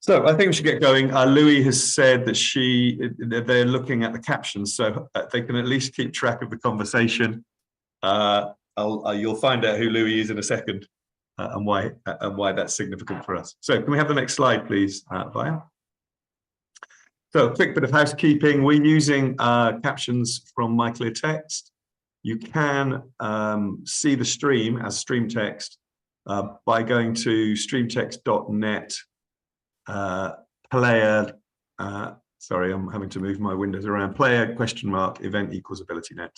So I think we should get going. Louis has said that they're looking at the captions, so they can at least keep track of the conversation. You'll find out who Louis is in a second and why that's significant for us. So can we have the next slide, please, Vaya? So a quick bit of housekeeping. We're using captions from MyClearText. You can see the stream as stream text by going to streamtext.net player, sorry, I'm having to move my windows around, player !event equals AbilityNet.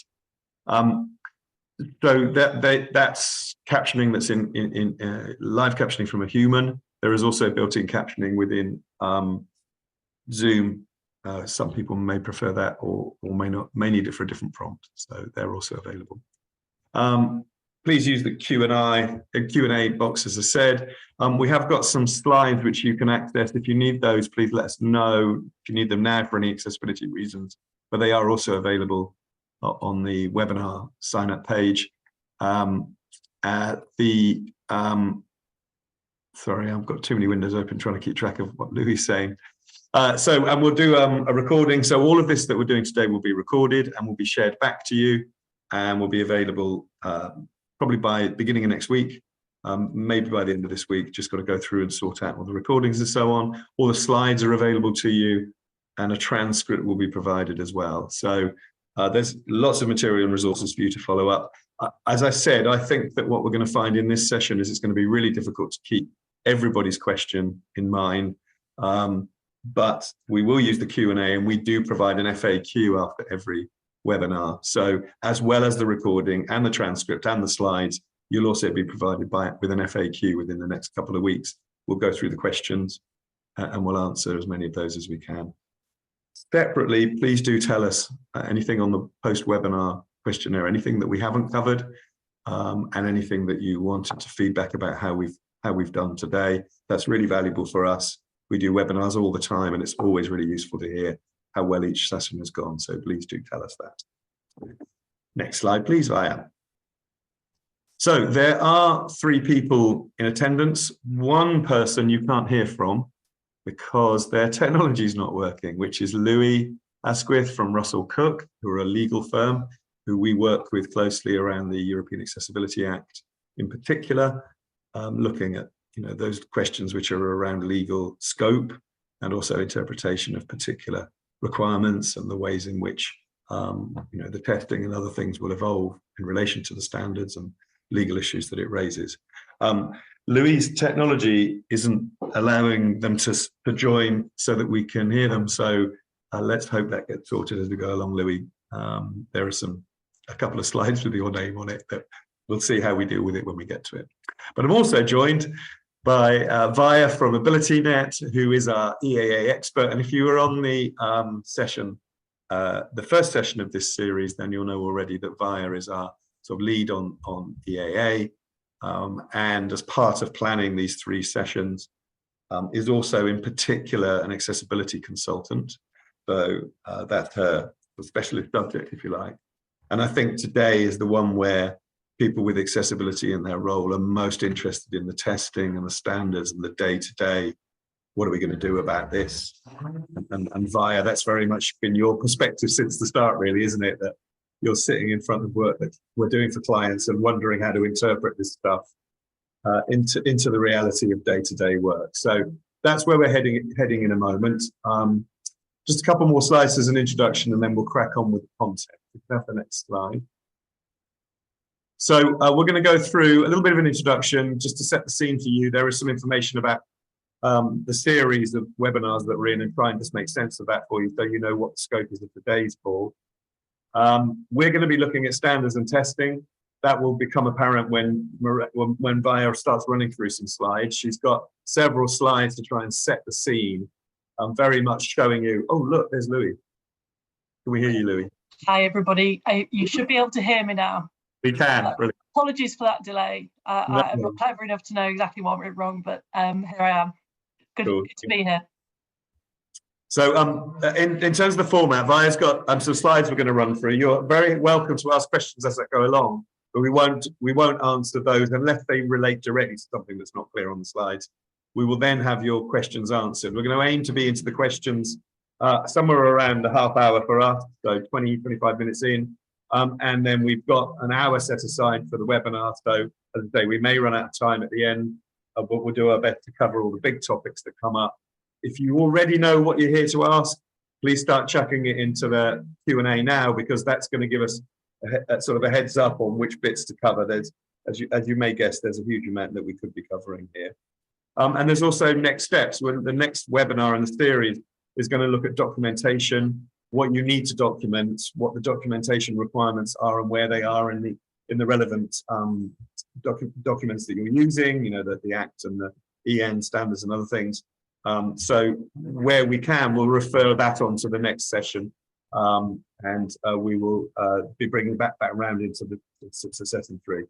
So that's captioning that's in live captioning from a human. There is also built-in captioning within Zoom. Some people may prefer that or may need it for a different prompt, so they're also available. Please use the Q&A box, as I said. We have got some slides which you can access. If you need those, please let us know if you need them now for any accessibility reasons, but they are also available on the webinar sign-up page. Sorry, I've got too many windows open trying to keep track of what Louis is saying. And we'll do a recording. So all of this that we're doing today will be recorded and will be shared back to you and will be available probably by beginning of next week, maybe by the end of this week. Just got to go through and sort out all the recordings and so on. All the slides are available to you and a transcript will be provided as well. So there's lots of material and resources for you to follow up. As I said, I think that what we're going to find in this session is it's going to be really difficult to keep everybody's question in mind. But we will use the Q&A and we do provide an FAQ after every webinar. So as well as the recording and the transcript and the slides, you'll also be provided with an FAQ within the next couple of weeks. We'll go through the questions and we'll answer as many of those as we can. Separately, please do tell us anything on the post-webinar questionnaire, anything that we haven't covered, and anything that you wanted to feedback about how we've done today. That's really valuable for us. We do webinars all the time, and it's always really useful to hear how well each session has gone. So please do tell us that. Next slide, please, Vaya. So there are 3 people in attendance. One person you can't hear from because their technology is not working, which is Louis Asquith from Russell Cook, who are a legal firm who we work with closely around the European Accessibility Act, in particular, looking at those questions which are around legal scope and also interpretation of particular requirements and the ways in which the testing and other things will evolve in relation to the standards and legal issues that it raises. Louis' technology isn't allowing them to join so that we can hear them. So let's hope that gets sorted as we go along, Louis. There are a couple of slides with your name on it that we'll see how we deal with it when we get to it. But I'm also joined by Vaya from AbilityNet, who is our EAA expert. And if you were on the session, the first session of this series, then you'll know already that Vaya is our sort of lead on EAA. And as part of planning these 3 sessions, is also in particular an accessibility consultant. So that's her specialist subject, if you like. And I think today is the one where people with accessibility in their role are most interested in the testing and the standards and the day-to-day. What are we going to do about this? And Vaya, that's very much been your perspective since the start, really, isn't it? That you're sitting in front of work that we're doing for clients and wondering how to interpret this stuff into the reality of day-to-day work. So that's where we're heading in a moment. Just a couple more slides as an introduction, and then we'll crack on with the content. We can have the next slide. So we're going to go through a little bit of an introduction just to set the scene for you. There is some information about the series of webinars that we're in and try and just make sense of that for you so you know what the scope is of today's call. We're going to be looking at standards and testing. That will become apparent when Vaya starts running through some slides. She's got several slides to try and set the scene. I'm very much showing you, oh, look, there's Louis. Can we hear you, Louis? Hi, everybody. You should be able to hear me now. We can. Apologies for that delay. I'm not clever enough to know exactly what went wrong, but here I am. Good to be here. So in terms of the format, Vaya's got some slides we're going to run through. You're very welcome to ask questions as I go along, but we won't answer those unless they relate directly to something that's not clear on the slides. We will then have your questions answered. We're going to aim to be into the questions somewhere around a half hour for us, so 20, 25 minutes in. And then we've got an hour set aside for the webinar. So as I say, we may run out of time at the end, but we'll do our best to cover all the big topics that come up. If you already know what you're here to ask, please start chucking it into the Q&A now, because that's going to give us a sort of a heads up on which bits to cover. There's, as you may guess, there's a huge amount that we could be covering here. And there's also next steps. When the next webinar in the series is going to look at documentation, what you need to document, what the documentation requirements are, and where they are in the relevant documents that you're using. You know, the Act and the EN standards and other things. So where we can, we'll refer that on to the next session, and we will be bringing that back around into the session 3.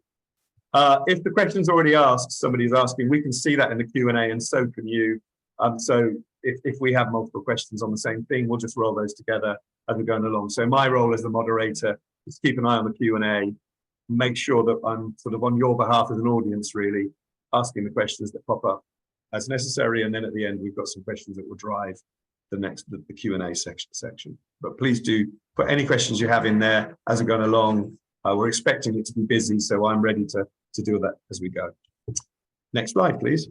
If the question's already asked, somebody's asking, we can see that in the Q&A, and so can you. So if we have multiple questions on the same thing, we'll just roll those together as we're going along. So my role as the moderator is keep an eye on the Q&A, make sure that I'm sort of on your behalf as an audience, really, asking the questions that pop up as necessary. And then at the end, we've got some questions that will drive the Q&A section. But please do put any questions you have in there as we're going along. We're expecting it to be busy, so I'm ready to do that as we go. Next slide, please.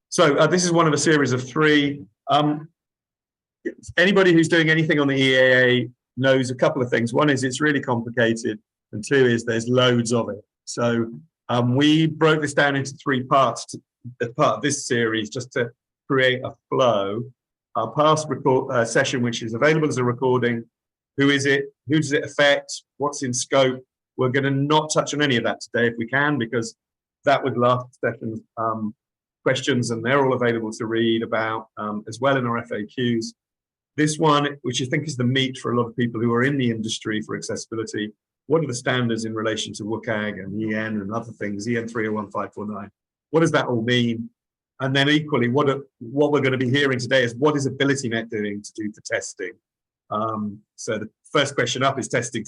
So this is one of a series of 3. Anybody who's doing anything on the EAA knows a couple of things. One is it's really complicated, and 2 is there's loads of it. So we broke this down into 3 parts as part of this series, just to create a flow. Our past session, which is available as a recording, who is it, who does it affect, what's in scope. We're going to not touch on any of that today if we can, because that was last session's questions, and they're all available to read about as well in our FAQs. This one, which I think is the meat for a lot of people who are in the industry for accessibility, what are the standards in relation to WCAG and EN and other things, EN 301549? What does that all mean? And then equally, what we're going to be hearing today is, what is AbilityNet doing to do for testing? So the first question up is testing.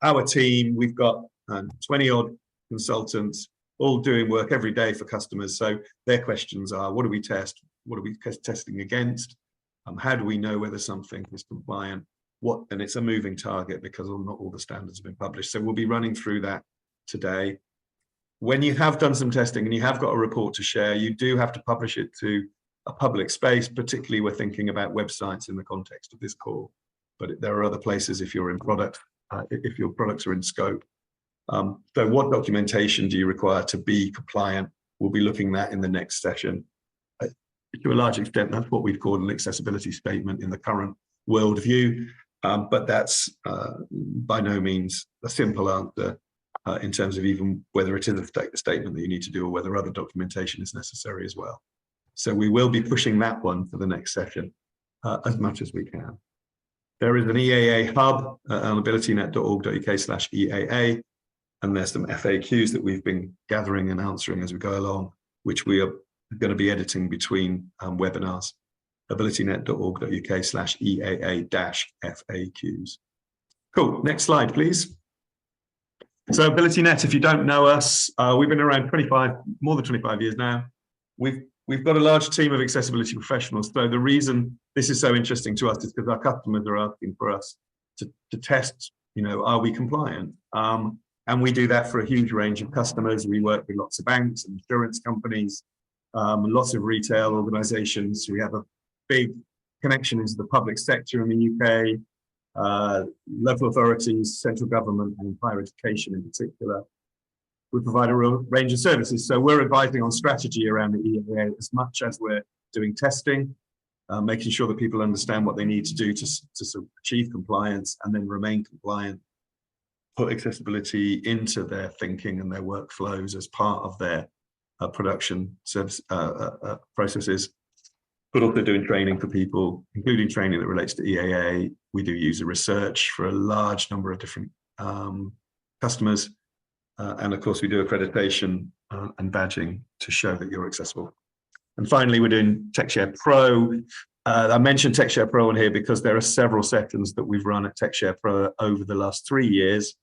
Our team, we've got 20-odd consultants all doing work every day for customers. So their questions are, what do we test? What are we testing against? How do we know whether something is compliant? And it's a moving target because not all the standards have been published. So we'll be running through that today. When you have done some testing and you have got a report to share, you do have to publish it to a public space. Particularly, we're thinking about websites in the context of this call, but there are other places if you're in product, if your products are in scope. So what documentation do you require to be compliant? We'll be looking at that in the next session. To a large extent, that's what we've called an accessibility statement in the current world view, but that's by no means a simple answer in terms of even whether it is a statement that you need to do or whether other documentation is necessary as well. So we will be pushing that one for the next session as much as we can. There is an EAA hub on abilitynet.org.uk/EAA, and there's some FAQs that we've been gathering and answering as we go along, which we are going to be editing between webinars. abilitynet.org.uk/EAA-FAQs. Cool. Next slide, please. So AbilityNet, if you don't know us, we've been around more than 25 years now. We've got a large team of accessibility professionals. So the reason this is so interesting to us is because our customers are asking for us to test, are we compliant? And we do that for a huge range of customers. We work with lots of banks and insurance companies, lots of retail organizations. We have a big connection into the public sector in the UK, local authorities, central government, and higher education in particular. We provide a real range of services. So we're advising on strategy around the EAA as much as we're doing testing, making sure that people understand what they need to do to sort of achieve compliance and then remain compliant, put accessibility into their thinking and their workflows as part of their production service processes, but also doing training for people, including training that relates to EAA. We do user research for a large number of different customers. And of course, we do accreditation and badging to show that you're accessible. And finally, we're doing TechShare Pro. I mentioned TechShare Pro on here because there are several sessions that we've run at TechShare Pro over the last 3 years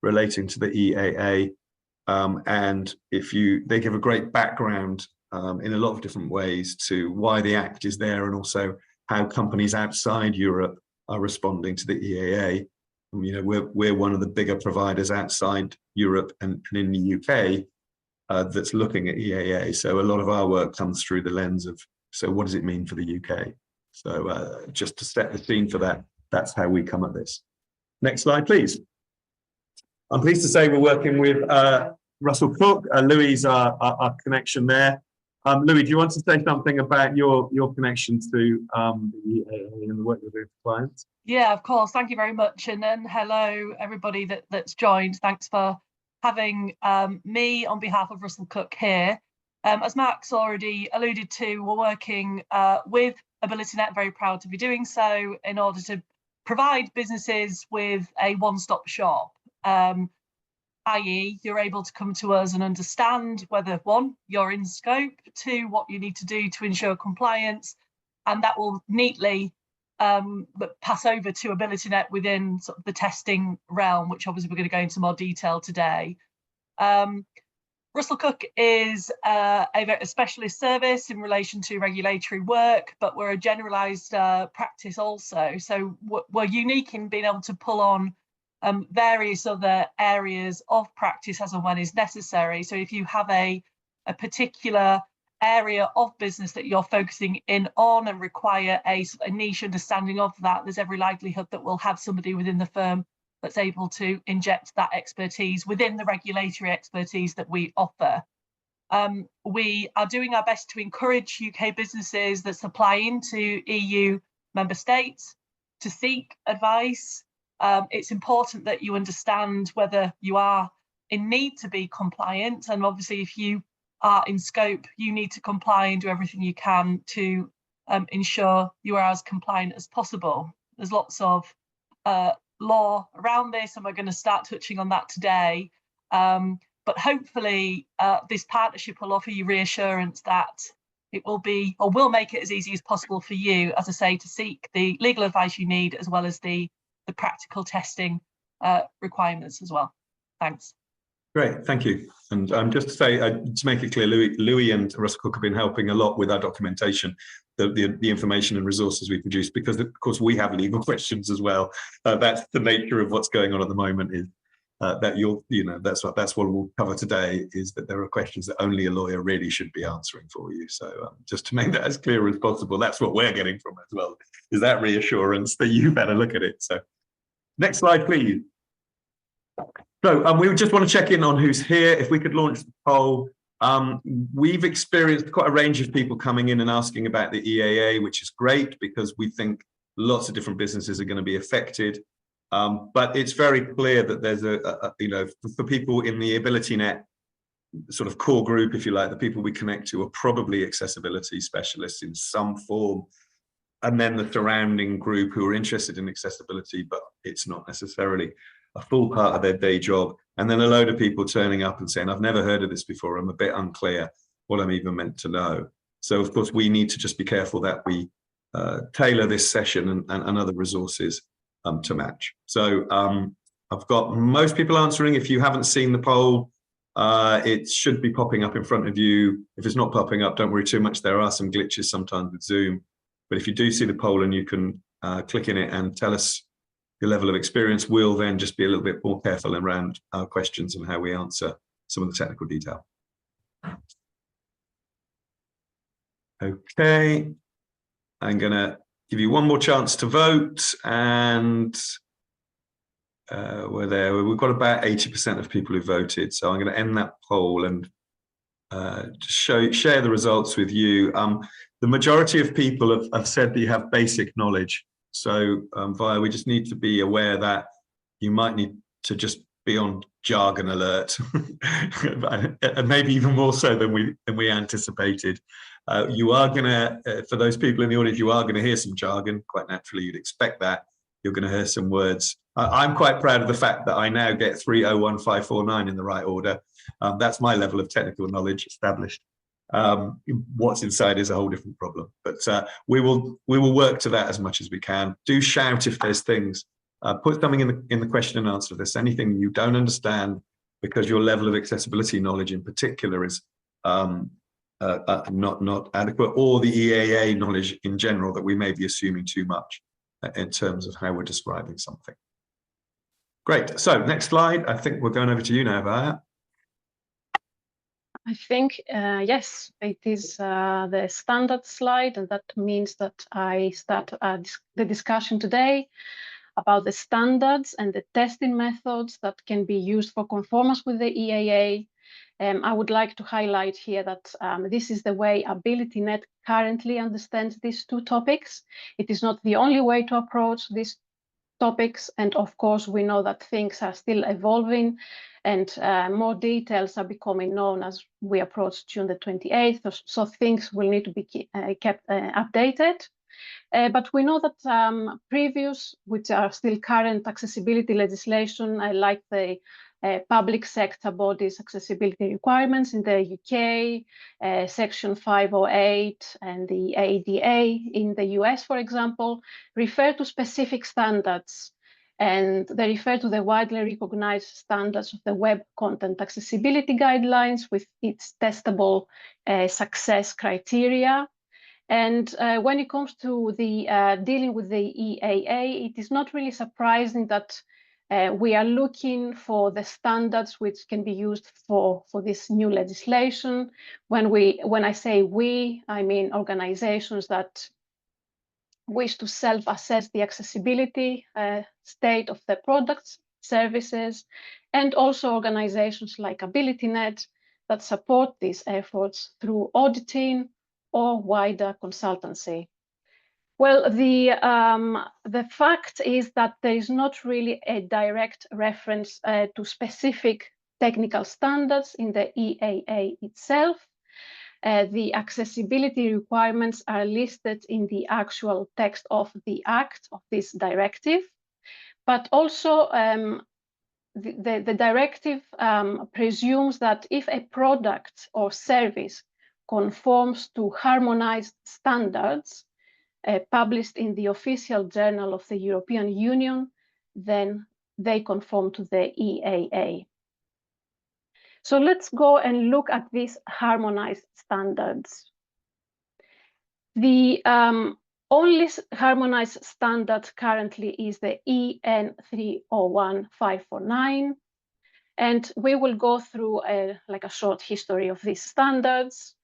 relating to the EAA. And they give a great background in a lot of different ways to why the Act is there, and also how companies outside Europe are responding to the EAA. You know, we're one of the bigger providers outside Europe and in the UK that's looking at EAA. So a lot of our work comes through the lens of, so what does it mean for the UK? So just to set the scene for that, that's how we come at this. Next slide, please. I'm pleased to say we're working with Russell Cook. Louis is our connection there. Louis, do you want to say something about your connection to the EAA and the work you're doing for clients? Yeah, of course. Thank you very much. And then hello, everybody that's joined. Thanks for having me on behalf of Russell Cook here. As Mark's already alluded to, we're working with AbilityNet, very proud to be doing so, in order to provide businesses with a one-stop shop, i.e. you're able to come to us and understand whether, one, you're in scope, two, what you need to do to ensure compliance, and that will neatly pass over to AbilityNet within sort of the testing realm, which obviously we're going to go into more detail today. Russell Cook is a specialist service in relation to regulatory work, but we're a generalised practice also. So we're unique in being able to pull on various other areas of practice as and when is necessary. So if you have a particular area of business that you're focusing in on and require a niche understanding of that, there's every likelihood that we'll have somebody within the firm that's able to inject that expertise within the regulatory expertise that we offer. We are doing our best to encourage UK businesses that supply into EU member states to seek advice. It's important that you understand whether you are in need to be compliant, and obviously if you are in scope, you need to comply and do everything you can to ensure you are as compliant as possible. There's lots of law around this, and we're going to start touching on that today. But hopefully this partnership will offer you reassurance that it will be, or will make it as easy as possible for you, as I say, to seek the legal advice you need, as well as the practical testing requirements as well. Thanks. Great, thank you. And just to say, to make it clear, Louis and Russell Cook have been helping a lot with our documentation, the information and resources we produce, because of course we have legal questions as well. That's the nature of what's going on at the moment, is that that's what we'll cover today, is that there are questions that only a lawyer really should be answering for you. So just to make that as clear as possible, that's what we're getting from it as well, is that reassurance that you better look at it. So next slide, please. So we just want to check in on who's here. If we could launch the poll. We've experienced quite a range of people coming in and asking about the EAA, which is great because we think lots of different businesses are going to be affected. But it's very clear that there's for people in the AbilityNet sort of core group, if you like, the people we connect to are probably accessibility specialists in some form. And then the surrounding group who are interested in accessibility, but it's not necessarily a full part of their day job. And then a load of people turning up and saying, I've never heard of this before, I'm a bit unclear what I'm even meant to know. So of course, we need to just be careful that we tailor this session and other resources to match. So I've got most people answering. If you haven't seen the poll, it should be popping up in front of you. If it's not popping up, don't worry too much. There are some glitches sometimes with Zoom. But if you do see the poll and you can click in it and tell us your level of experience, we'll then just be a little bit more careful around our questions and how we answer some of the technical detail. Okay, I'm going to give you one more chance to vote, and we're there. We've got about 80% of people who voted, so I'm going to end that poll and just share the results with you. The majority of people have said that you have basic knowledge. So we just need to be aware that you might need to just be on jargon alert, and maybe even more so than we anticipated. You are going to, for those people in the audience, you are going to hear some jargon. Quite naturally, you'd expect that. You're going to hear some words. I'm quite proud of the fact that I now get 301549 in the right order. That's my level of technical knowledge established. What's inside is a whole different problem, but we will work to that as much as we can. Do shout if there's things. Put something in the question and answer. If there's anything you don't understand, because your level of accessibility knowledge in particular is not adequate, or the EAA knowledge in general, that we may be assuming too much in terms of how we're describing something. Great. So next slide. I think we're going over to you now, Vaya. I think, yes, it is the standard slide, and that means that I start the discussion today about the standards and the testing methods that can be used for conformance with the EAA. I would like to highlight here that this is the way AbilityNet currently understands these two topics. It is not the only way to approach these topics, and of course we know that things are still evolving, and more details are becoming known as we approach June the 28th, so things will need to be kept updated. But we know that previous, which are still current accessibility legislation, like the public sector bodies accessibility requirements in the UK, Section 508, and the ADA in the US, for example, refer to specific standards, and they refer to the widely recognized standards of the Web Content Accessibility Guidelines with its testable success criteria. And when it comes to the dealing with the EAA, it is not really surprising that we are looking for the standards which can be used for this new legislation. When I say we, I mean organizations that wish to self-assess the accessibility state of their products, services, and also organizations like AbilityNet that support these efforts through auditing or wider consultancy. Well, the fact is that there is not really a direct reference to specific technical standards in the EAA itself. The accessibility requirements are listed in the actual text of the Act of this directive, but also the directive presumes that if a product or service conforms to harmonized standards published in the official journal of the European Union, then they conform to the EAA. So let's go and look at these harmonized standards. The only harmonized standard currently is the EN 301549, and we will go through a short history of these standards.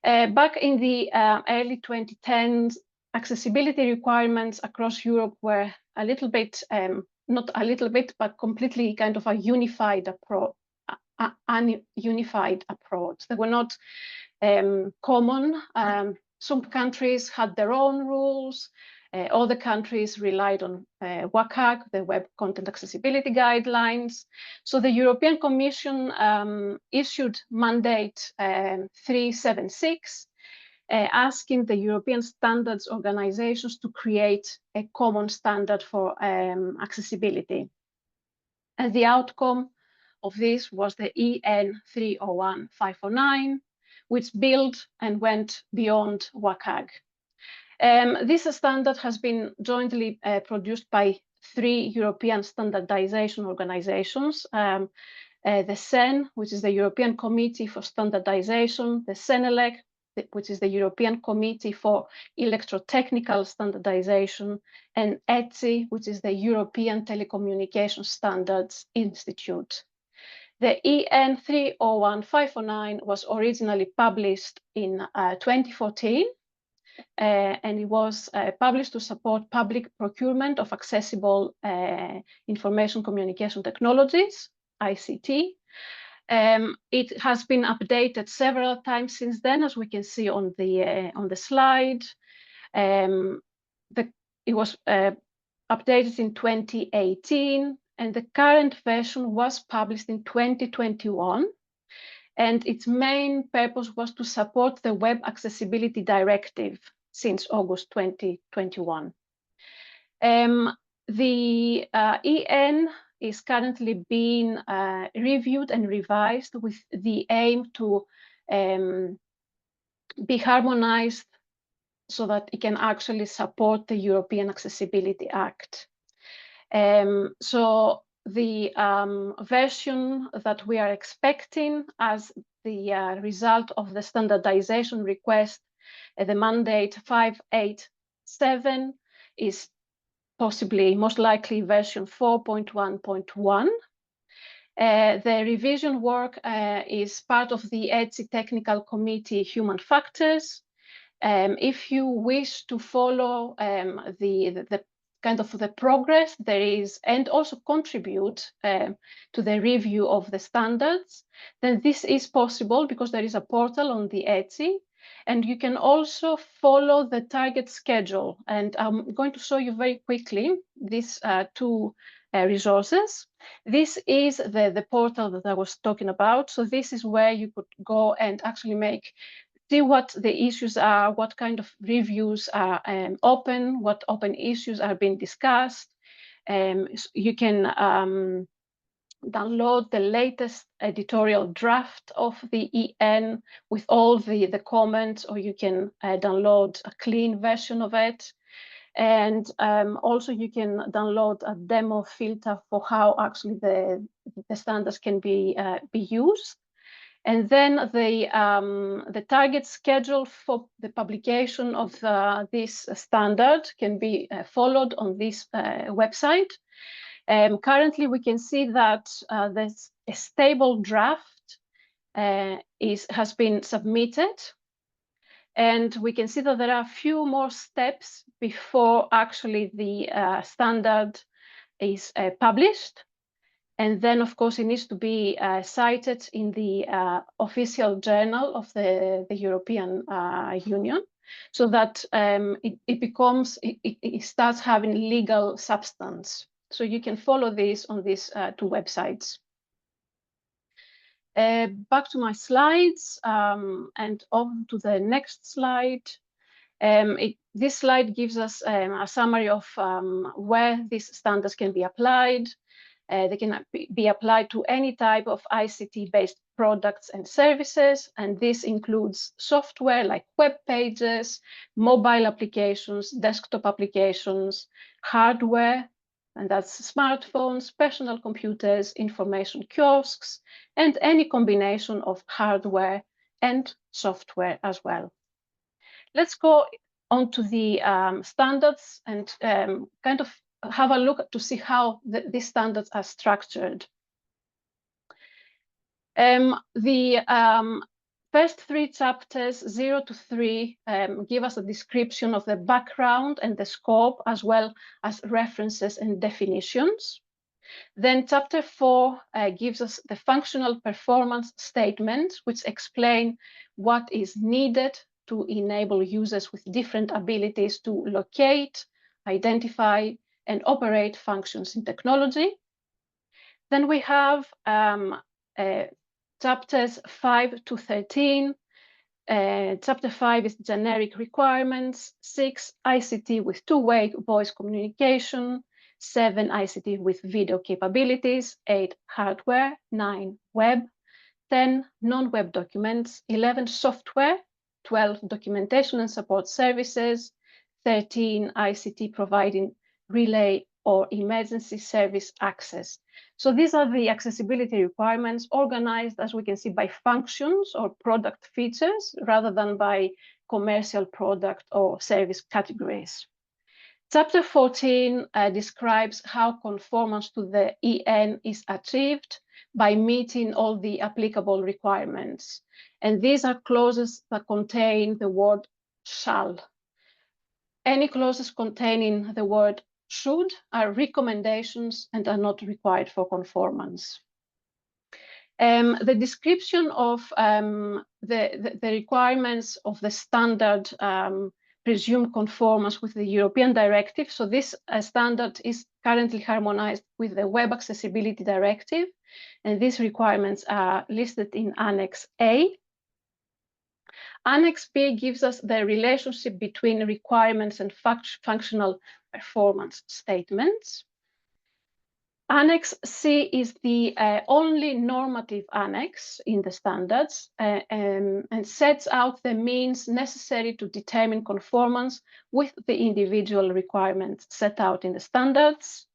Back in the early 2010s, accessibility requirements across Europe were a little bit, not a little bit, but completely kind of a unified approach. They were not common. Some countries had their own rules. Other countries relied on WCAG, the Web Content Accessibility Guidelines. So the European Commission issued Mandate 376, asking the European standards organizations to create a common standard for accessibility. And the outcome of this was the EN 301549, which built and went beyond WCAG. This standard has been jointly produced by 3 European standardization organizations, the CEN, which is the European Committee for Standardization, the CENELEC, which is the European Committee for Electrotechnical Standardization, and ETSI, which is the European Telecommunication Standards Institute. The EN 301549 was originally published in 2014, and it was published to support public procurement of accessible information communication technologies, ICT. It has been updated several times since then, as we can see on the slide. It was updated in 2018, and the current version was published in 2021. And its main purpose was to support the Web Accessibility Directive since August 2021. The EN is currently being reviewed and revised with the aim to be harmonized so that it can actually support the European Accessibility Act. So the version that we are expecting as the result of the standardization request, the mandate 587 is possibly, most likely, version 4.1.1. The revision work is part of the ETSI Technical Committee Human Factors. If you wish to follow the kind of the progress there is and also contribute to the review of the standards, then this is possible because there is a portal on the ETSI, and you can also follow the target schedule. And I'm going to show you very quickly these two resources. This is the portal that I was talking about. So this is where you could go and actually see what the issues are, what kind of reviews are open, what open issues are being discussed. You can download the latest editorial draft of the EN with all the comments, or you can download a clean version of it. And also you can download a demo filter for how actually the standards can be used. And then the target schedule for the publication of this standard can be followed on this website. Currently, we can see that this a stable draft has been submitted. And we can see that there are a few more steps before actually the standard is published. And then, of course, it needs to be cited in the official journal of the European Union, so that it starts having legal substance. So you can follow this on these two websites. Back to my slides and on to the next slide. This slide gives us a summary of where these standards can be applied. They can be applied to any type of ICT-based products and services, and this includes software like web pages, mobile applications, desktop applications, hardware, and that's smartphones, personal computers, information kiosks, and any combination of hardware and software as well. Let's go on to the standards and kind of have a look to see how these standards are structured. The first three chapters, 0 to 3, give us a description of the background and the scope, as well as references and definitions. Then chapter 4 gives us the functional performance statements, which explain what is needed to enable users with different abilities to locate, identify, and operate functions in technology. Then we have chapters 5 to 13. Chapter 5 is generic requirements. 6, ICT with two-way voice communication. 7, ICT with video capabilities. 8, hardware. 9, web. 10, non-web documents. 11, software. 12, documentation and support services. 13, ICT providing relay or emergency service access. So these are the accessibility requirements organized, as we can see, by functions or product features rather than by commercial product or service categories. Chapter 14 describes how conformance to the EN is achieved by meeting all the applicable requirements. And these are clauses that contain the word shall. Any clauses containing the word should are recommendations and are not required for conformance. The description of the requirements of the standard presumed conformance with the European Directive. So this standard is currently harmonized with the Web Accessibility Directive, and these requirements are listed in Annex A. Annex B gives us the relationship between requirements and functional performance statements. Annex C is the only normative annex in the standards and sets out the means necessary to determine conformance with the individual requirements set out in the standards.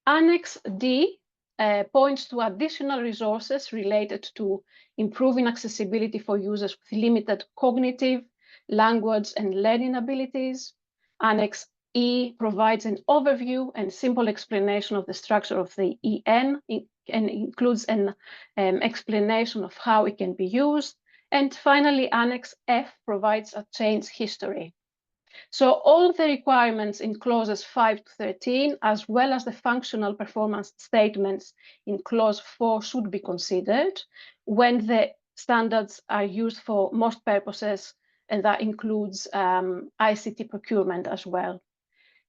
Annex D points to additional resources related to improving accessibility for users with limited cognitive, language, and learning abilities. Annex E provides an overview and simple explanation of the structure of the EN and includes an explanation of how it can be used. And finally, Annex F provides a change history. So all the requirements in clauses 5 to 13, as well as the functional performance statements in clause 4 should be considered when the standards are used for most purposes, and that includes ICT procurement as well.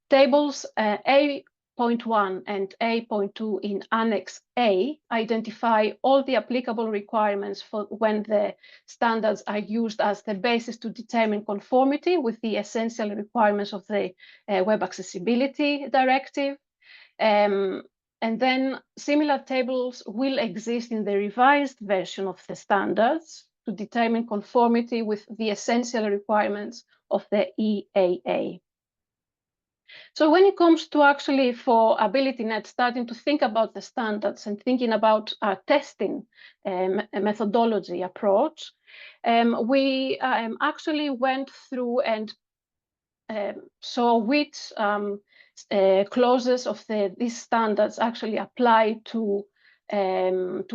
Tables A.1 and A.2 in Annex A identify all the applicable requirements for when the standards are used as the basis to determine conformity with the essential requirements of the Web Accessibility Directive. And then similar tables will exist in the revised version of the standards to determine conformity with the essential requirements of the EAA. So when it comes to actually for AbilityNet starting to think about the standards and thinking about our testing methodology approach, we actually went through and saw which clauses of these standards actually apply to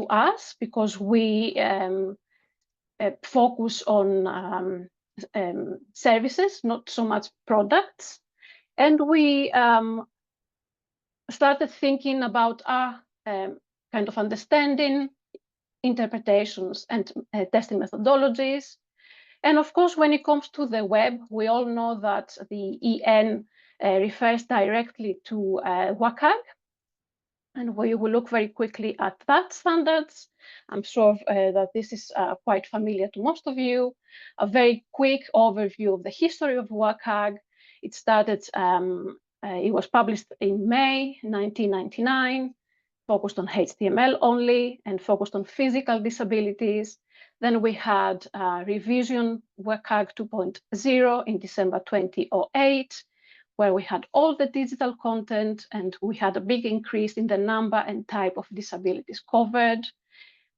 us, because we focus on services, not so much products. And we started thinking about our kind of understanding, interpretations, and testing methodologies. And of course, when it comes to the web, we all know that the EN refers directly to WCAG. And we will look very quickly at that standards. I'm sure that this is quite familiar to most of you. A very quick overview of the history of WCAG. It started, it was published in May 1999, focused on HTML only and focused on physical disabilities. Then we had revision WCAG 2.0 in December 2008, where we had all the digital content and we had a big increase in the number and type of disabilities covered.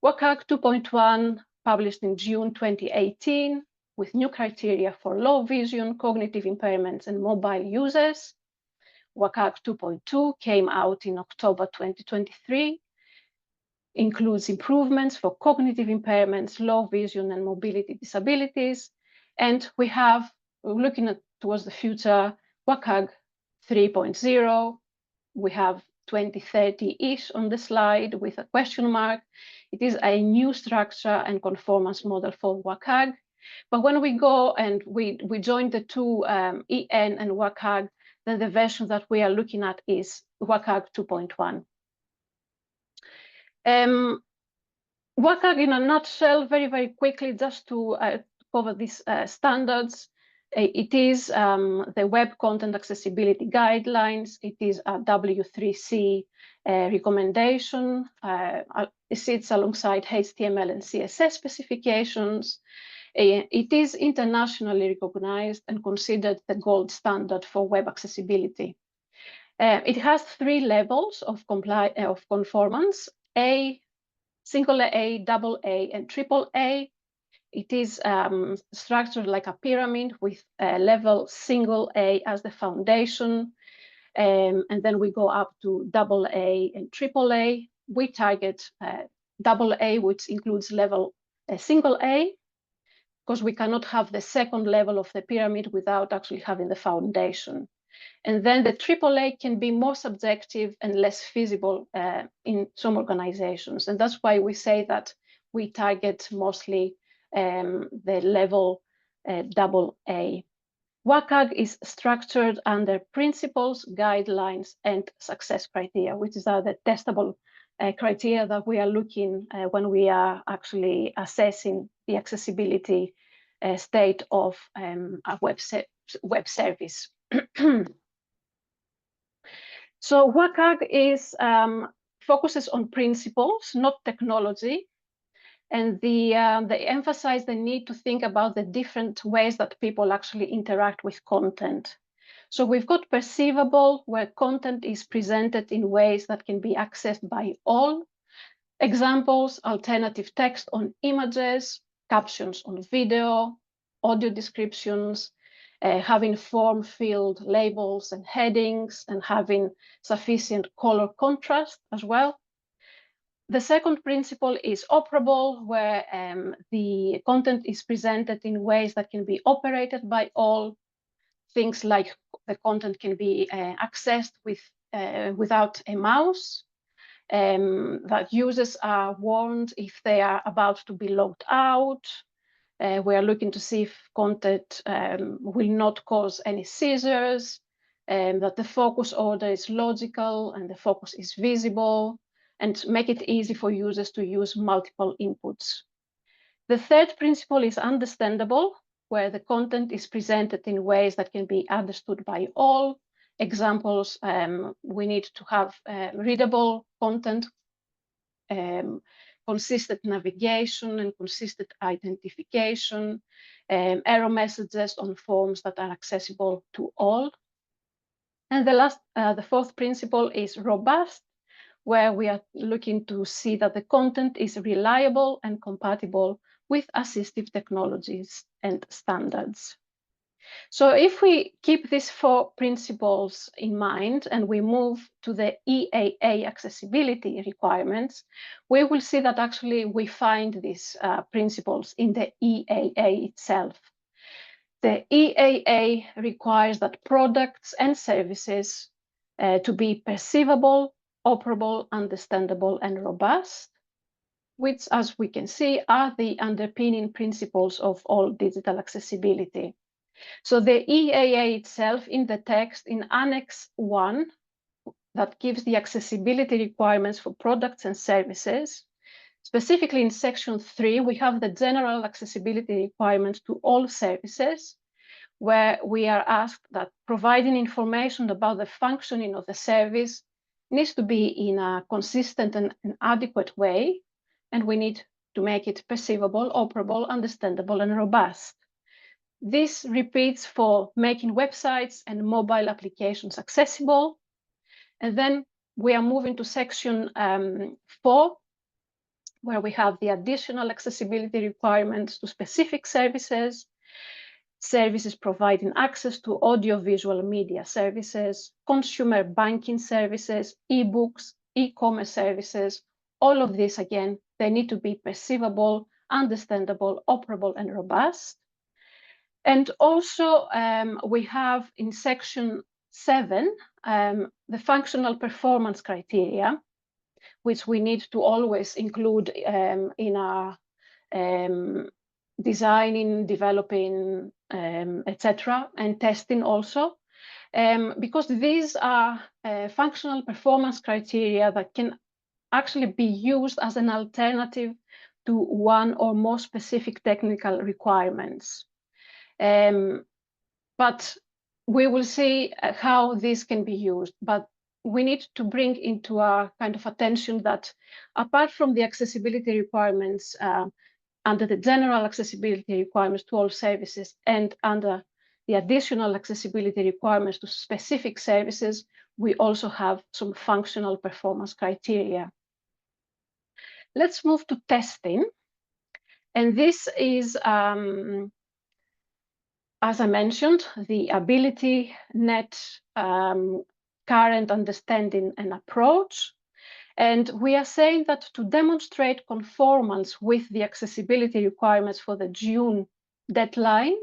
WCAG 2.1 published in June 2018 with new criteria for low vision, cognitive impairments, and mobile users. WCAG 2.2 came out in October 2023, includes improvements for cognitive impairments, low vision, and mobility disabilities. And we have, looking at towards the future, WCAG 3.0. We have 2030-ish on the slide with a question mark. It is a new structure and conformance model for WCAG. But when we go and we join the two EN and WCAG, then the version that we are looking at is WCAG 2.1. WCAG in a nutshell, very, very quickly, just to cover these standards. It is the Web Content Accessibility Guidelines. It is a W3C recommendation. It sits alongside HTML and CSS specifications. It is internationally recognized and considered the gold standard for web accessibility. It has 3 levels of conformance: A, single A, double A, and triple A. It is structured like a pyramid with level single A as the foundation. And then we go up to double A and triple A. We target double A, which includes level single A, because we cannot have the second level of the pyramid without actually having the foundation. And then the AAA can be more subjective and less feasible in some organizations. And that's why we say that we target mostly the level AA. WCAG is structured under principles, guidelines, and success criteria, which are the testable criteria that we are looking when we are actually assessing the accessibility state of a web service. So WCAG is focuses on principles, not technology, and they emphasize the need to think about the different ways that people actually interact with content. So we've got perceivable, where content is presented in ways that can be accessed by all. Examples: alternative text on images, captions on video, audio descriptions, having form-filled labels and headings, and having sufficient color contrast as well. The second principle is operable, where the content is presented in ways that can be operated by all. Things like the content can be accessed without a mouse, that users are warned if they are about to be logged out. We are looking to see if content will not cause any seizures, that the focus order is logical and the focus is visible, and make it easy for users to use multiple inputs. The third principle is understandable, where the content is presented in ways that can be understood by all. Examples: we need to have readable content, consistent navigation and consistent identification, error messages on forms that are accessible to all. And the fourth principle is robust, where we are looking to see that the content is reliable and compatible with assistive technologies and standards. So if we keep these four principles in mind and we move to the EAA accessibility requirements, we will see that actually we find these principles in the EAA itself. The EAA requires that products and services to be perceivable, operable, understandable, and robust, which, as we can see, are the underpinning principles of all digital accessibility. So the EAA itself, in the text in Annex 1, that gives the accessibility requirements for products and services. Specifically in Section 3, we have the general accessibility requirements to all services, where we are asked that providing information about the functioning of the service needs to be in a consistent and adequate way, and we need to make it perceivable, operable, understandable, and robust. This repeats for making websites and mobile applications accessible. And then we are moving to Section 4, where we have the additional accessibility requirements to specific services, services providing access to audiovisual media services, consumer banking services, e-books, e-commerce services. All of this, again, they need to be perceivable, understandable, operable, and robust. And also, we have in Section 7, the functional performance criteria, which we need to always include in our designing, developing, etc., and testing also, because these are functional performance criteria that can actually be used as an alternative to one or more specific technical requirements. But we will see how this can be used. But we need to bring into our kind of attention that apart from the accessibility requirements under the general accessibility requirements to all services and under the additional accessibility requirements to specific services, we also have some functional performance criteria. Let's move to testing. And this is, as I mentioned, the AbilityNet current understanding and approach. And we are saying that to demonstrate conformance with the accessibility requirements for the June deadline,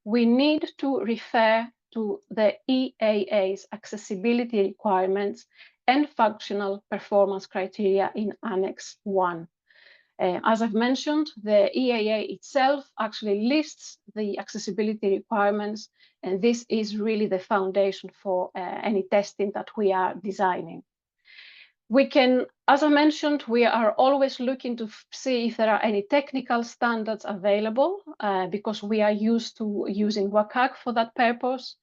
we need to refer to the EAA's accessibility requirements and functional performance criteria in Annex 1. As I've mentioned, the EAA itself actually lists the accessibility requirements, and this is really the foundation for any testing that we are designing. We can, as I mentioned, we are always looking to see if there are any technical standards available because we are used to using WCAG for that purpose.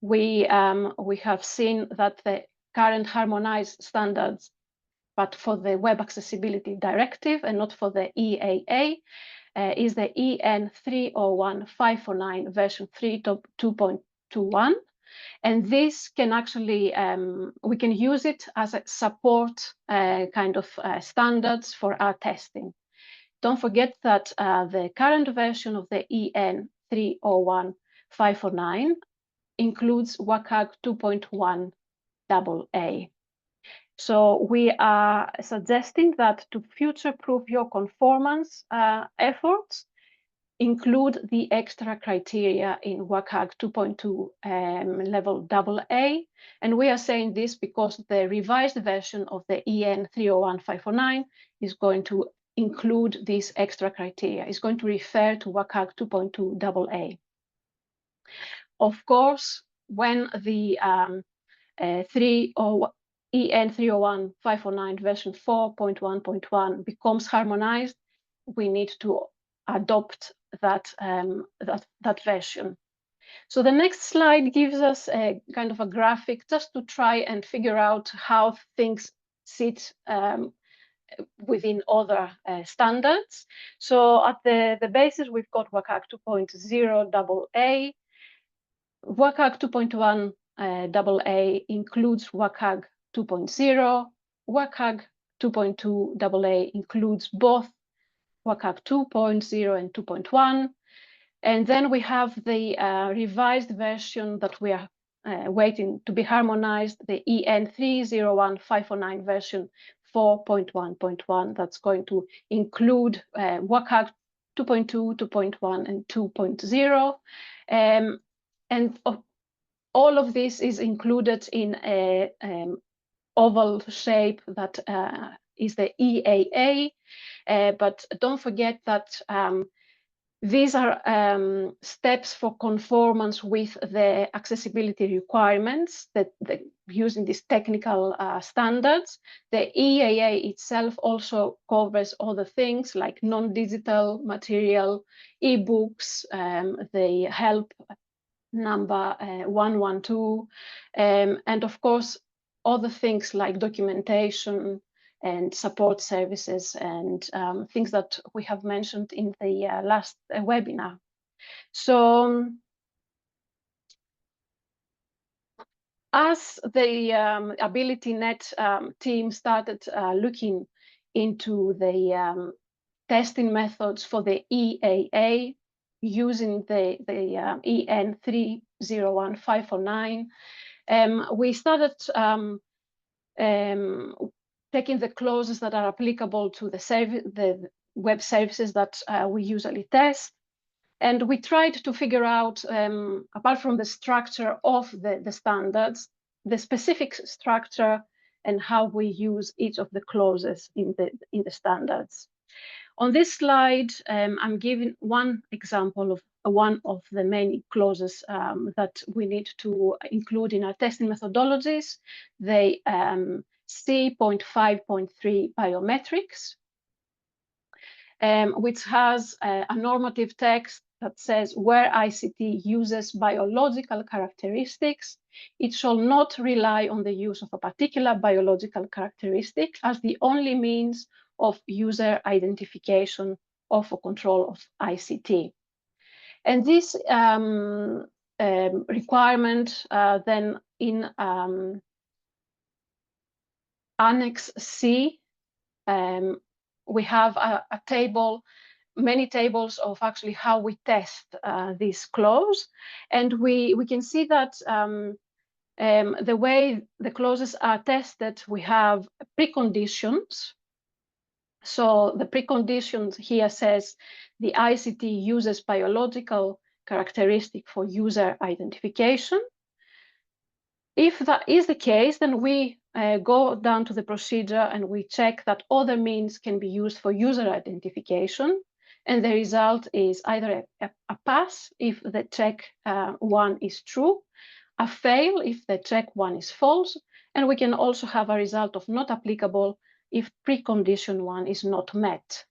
We have seen that the current harmonized standards, but for the Web Accessibility Directive and not for the EAA, is the EN 301-549 version 3.2.21. And this can actually, we can use it as a support kind of standards for our testing. Don't forget that the current version of the EN 301-549 includes WCAG 2.1 AA. So we are suggesting that to future-proof your conformance efforts, include the extra criteria in WCAG 2.2 level AA. And we are saying this because the revised version of the EN 301-549 is going to include these extra criteria. It's going to refer to WCAG 2.2 AA. Of course, when the EN 301-549 version 4.1.1 becomes harmonized, we need to adopt that version. So the next slide gives us a kind of a graphic just to try and figure out how things sit within other standards. So at the basis, we've got WCAG 2.0 AA. WCAG 2.1 AA includes WCAG 2.0. WCAG 2.2 AA includes both WCAG 2.0 and 2.1. And then we have the revised version that we are waiting to be harmonized, the EN 301-549 version 4.1.1. That's going to include WCAG 2.2, 2.1, and 2.0. And all of this is included in a oval shape that is the EAA. But don't forget that these are steps for conformance with the accessibility requirements that using these technical standards. The EAA itself also covers other things like non-digital material, ebooks, the help number 112, and of course, other things like documentation and support services and things that we have mentioned in the last webinar. So as the AbilityNet team started looking into the testing methods for the EAA using the EN 301-549, we started taking the clauses that are applicable to the web services that we usually test. And we tried to figure out, apart from the structure of the standards, the specific structure and how we use each of the clauses in the standards. On this slide, I'm giving one example of one of the many clauses that we need to include in our testing methodologies. The C.5.3 biometrics, which has a normative text that says where ICT uses biological characteristics, it shall not rely on the use of a particular biological characteristic as the only means of user identification or for control of ICT. And this requirement then in Annex C, we have a table, many tables of actually how we test this clause. And we can see that the way the clauses are tested, we have preconditions. So the preconditions here says the ICT uses biological characteristic for user identification. If that is the case, then we go down to the procedure and we check that other means can be used for user identification. And the result is either a pass if the check one is true, a fail if the check one is false, and we can also have a result of not applicable if precondition one is not met.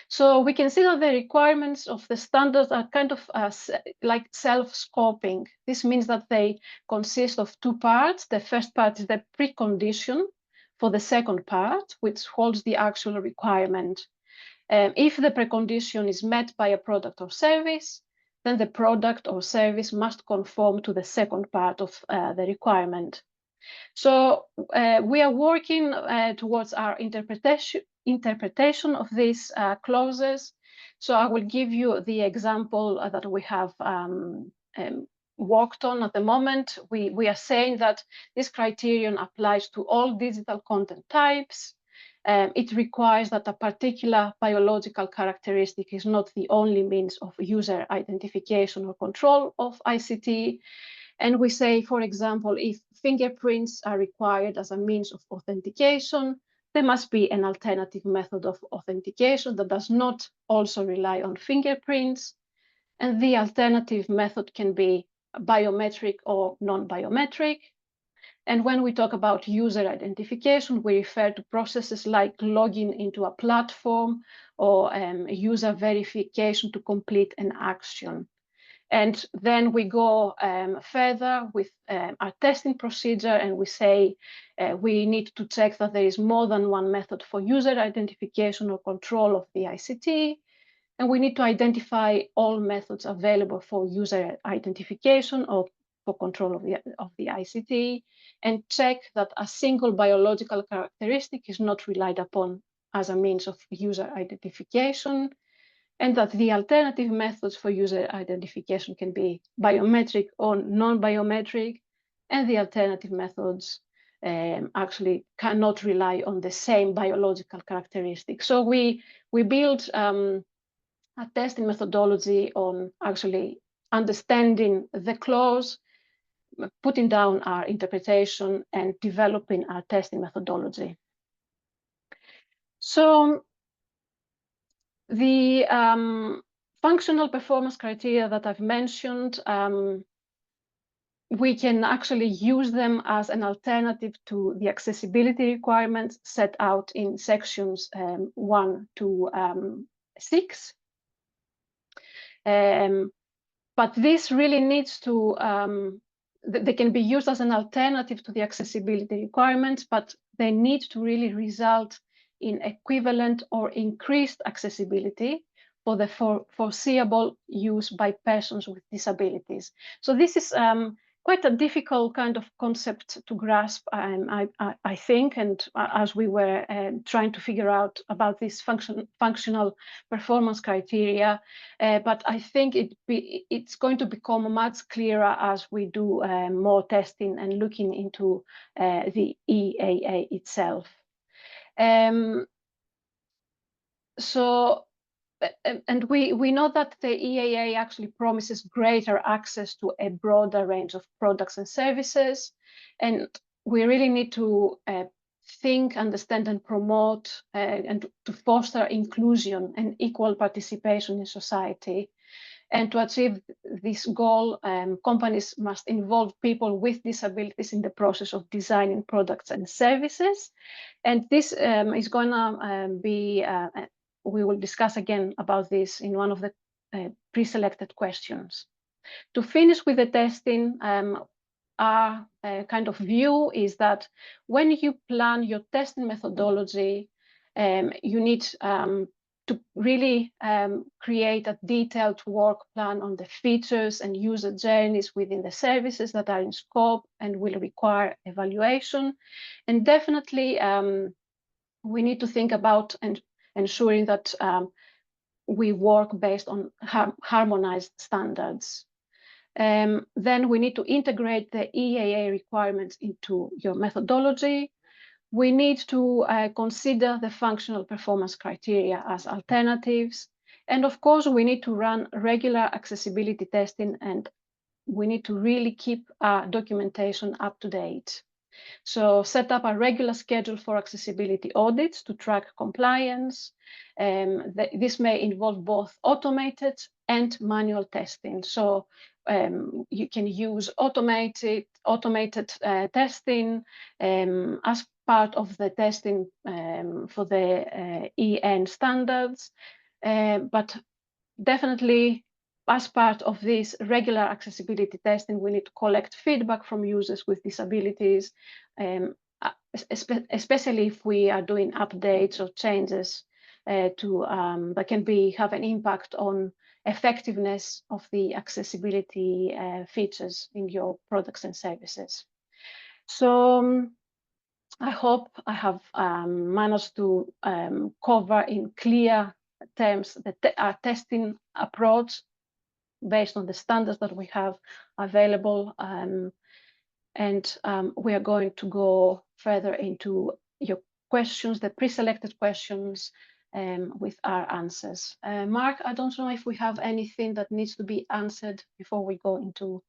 So we can see that the requirements of the standards are kind of like self-scoping. This means that they consist of two parts. The first part is the precondition for the second part, which holds the actual requirement. If the precondition is met by a product or service, then the product or service must conform to the second part of the requirement. So we are working towards our interpretation of these clauses. So I will give you the example that we have worked on at the moment. We are saying that this criterion applies to all digital content types. It requires that a particular biological characteristic is not the only means of user identification or control of ICT. And we say, for example, if fingerprints are required as a means of authentication, there must be an alternative method of authentication that does not also rely on fingerprints. And the alternative method can be biometric or non-biometric. And when we talk about user identification, we refer to processes like logging into a platform or user verification to complete an action. And then we go further with our testing procedure, and we say we need to check that there is more than one method for user identification or control of the ICT. And we need to identify all methods available for user identification or for control of the ICT, and check that a single biological characteristic is not relied upon as a means of user identification, and that the alternative methods for user identification can be biometric or non-biometric, and the alternative methods actually cannot rely on the same biological characteristics. So we build a testing methodology on actually understanding the clause, putting down our interpretation, and developing our testing methodology. So the functional performance criteria that I've mentioned, we can actually use them as an alternative to the accessibility requirements set out in sections 1 to 6. But this really needs to, they can be used as an alternative to the accessibility requirements, but they need to really result in equivalent or increased accessibility for the foreseeable use by persons with disabilities. So this is quite a difficult kind of concept to grasp, I think, and as we were trying to figure out about this functional performance criteria, but I think it's going to become much clearer as we do more testing and looking into the EAA itself. And we know that the EAA actually promises greater access to a broader range of products and services, and we really need to think, understand, and promote and to foster inclusion and equal participation in society. And to achieve this goal, companies must involve people with disabilities in the process of designing products and services. And this is going to be we will discuss again about this in one of the pre-selected questions. To finish with the testing, our kind of view is that when you plan your testing methodology, you need to really create a detailed work plan on the features and user journeys within the services that are in scope and will require evaluation. And definitely, we need to think about and ensuring that we work based on harmonized standards. Then we need to integrate the EAA requirements into your methodology. We need to consider the functional performance criteria as alternatives. And of course, we need to run regular accessibility testing, and we need to really keep our documentation up to date. So set up a regular schedule for accessibility audits to track compliance. This may involve both automated and manual testing. So you can use automated testing as part of the testing for the EN standards, but definitely as part of this regular accessibility testing, we need to collect feedback from users with disabilities, especially if we are doing updates or changes that can have an impact on effectiveness of the accessibility features in your products and services. So I hope I have managed to cover in clear terms our testing approach based on the standards that we have available. And we are going to go further into your questions, the pre-selected questions, with our answers. Mark, I don't know if we have anything that needs to be answered before we go into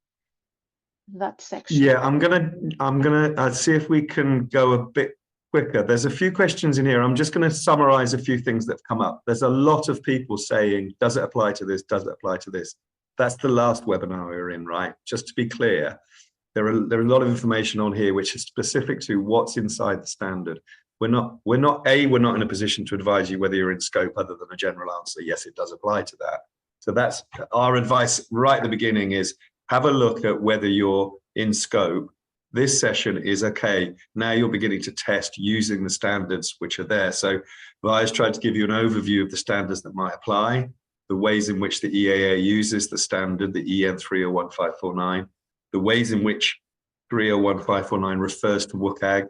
that section. Yeah, I'm gonna see if we can go a bit quicker. There's a few questions in here. I'm just going to summarize a few things that have come up. There's a lot of people saying, does it apply to this? Does it apply to this? That's the last webinar we were in, right? Just to be clear, there are a lot of information on here which is specific to what's inside the standard. We're not in a position to advise you whether you're in scope other than a general answer. Yes, it does apply to that. So that's our advice right at the beginning, is have a look at whether you're in scope. This session is okay. Now you're beginning to test using the standards which are there. So Via's tried to give you an overview of the standards that might apply, the ways in which the EAA uses the standard, the EN 301549, the ways in which 301549 refers to WCAG.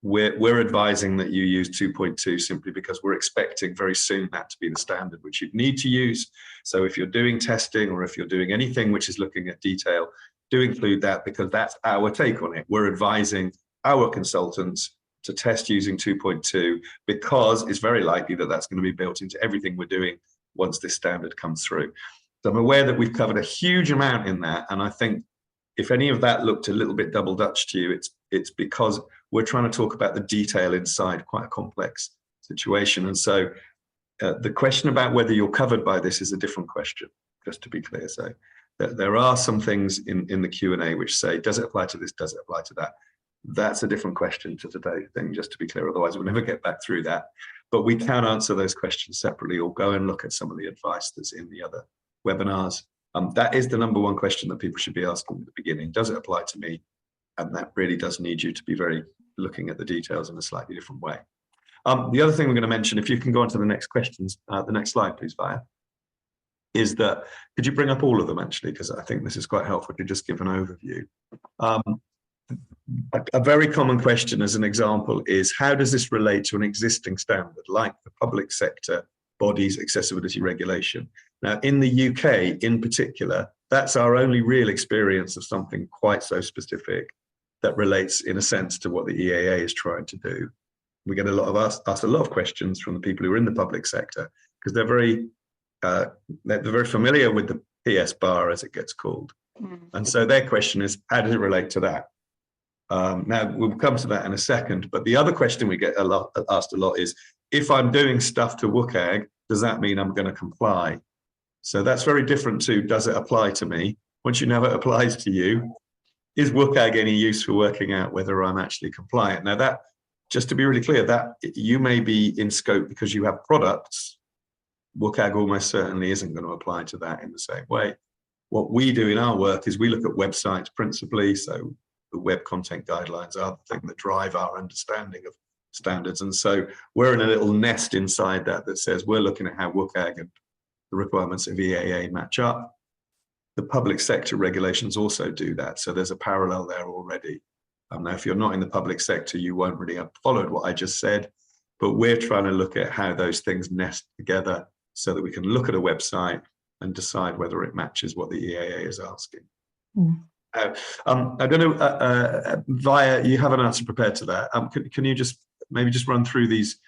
We're advising that you use 2.2 simply because we're expecting very soon that to be the standard which you'd need to use. So if you're doing testing or if you're doing anything which is looking at detail, do include that, because that's our take on it. We're advising our consultants to test using 2.2 because it's very likely that that's going to be built into everything we're doing once this standard comes through. So I'm aware that we've covered a huge amount in that, and I think if any of that looked a little bit double Dutch to you, it's because we're trying to talk about the detail inside quite a complex situation. And so the question about whether you're covered by this is a different question, just to be clear. So there are some things in the Q&A which say, does it apply to this? Does it apply to that? That's a different question to today's thing, just to be clear. Otherwise, we'll never get back through that. But we can answer those questions separately, or go and look at some of the advice that's in the other webinars. That is the number one question that people should be asking at the beginning. Does it apply to me? And that really does need you to be very looking at the details in a slightly different way. The other thing we're going to mention, if you can go on to the next questions, the next slide, please, Via, is that, could you bring up all of them actually? Because I think this is quite helpful to just give an overview. A very common question as an example is, how does this relate to an existing standard like the public sector bodies accessibility regulation? Now, in the UK in particular, that's our only real experience of something quite so specific that relates in a sense to what the EAA is trying to do. We get asked a lot of questions from the people who are in the public sector, because they're very familiar with the PS bar, as it gets called. And so their question is, how does it relate to that? Now, we'll come to that in a second, but the other question we get asked a lot is, if I'm doing stuff to WCAG, does that mean I'm going to comply? So that's very different to, does it apply to me? Once you know it applies to you, is WCAG any use for working out whether I'm actually compliant? Now that, just to be really clear, that you may be in scope because you have products. WCAG almost certainly isn't going to apply to that in the same way. What we do in our work is we look at websites principally. So the web content guidelines are the thing that drive our understanding of standards. And so we're in a little nest inside that says we're looking at how WCAG and the requirements of EAA match up. The public sector regulations also do that. So there's a parallel there already. Now, if you're not in the public sector, you won't really have followed what I just said, but we're trying to look at how those things nest together so that we can look at a website and decide whether it matches what the EAA is asking. I'm going to, Via, you have an answer prepared to that. Can you just maybe just run through these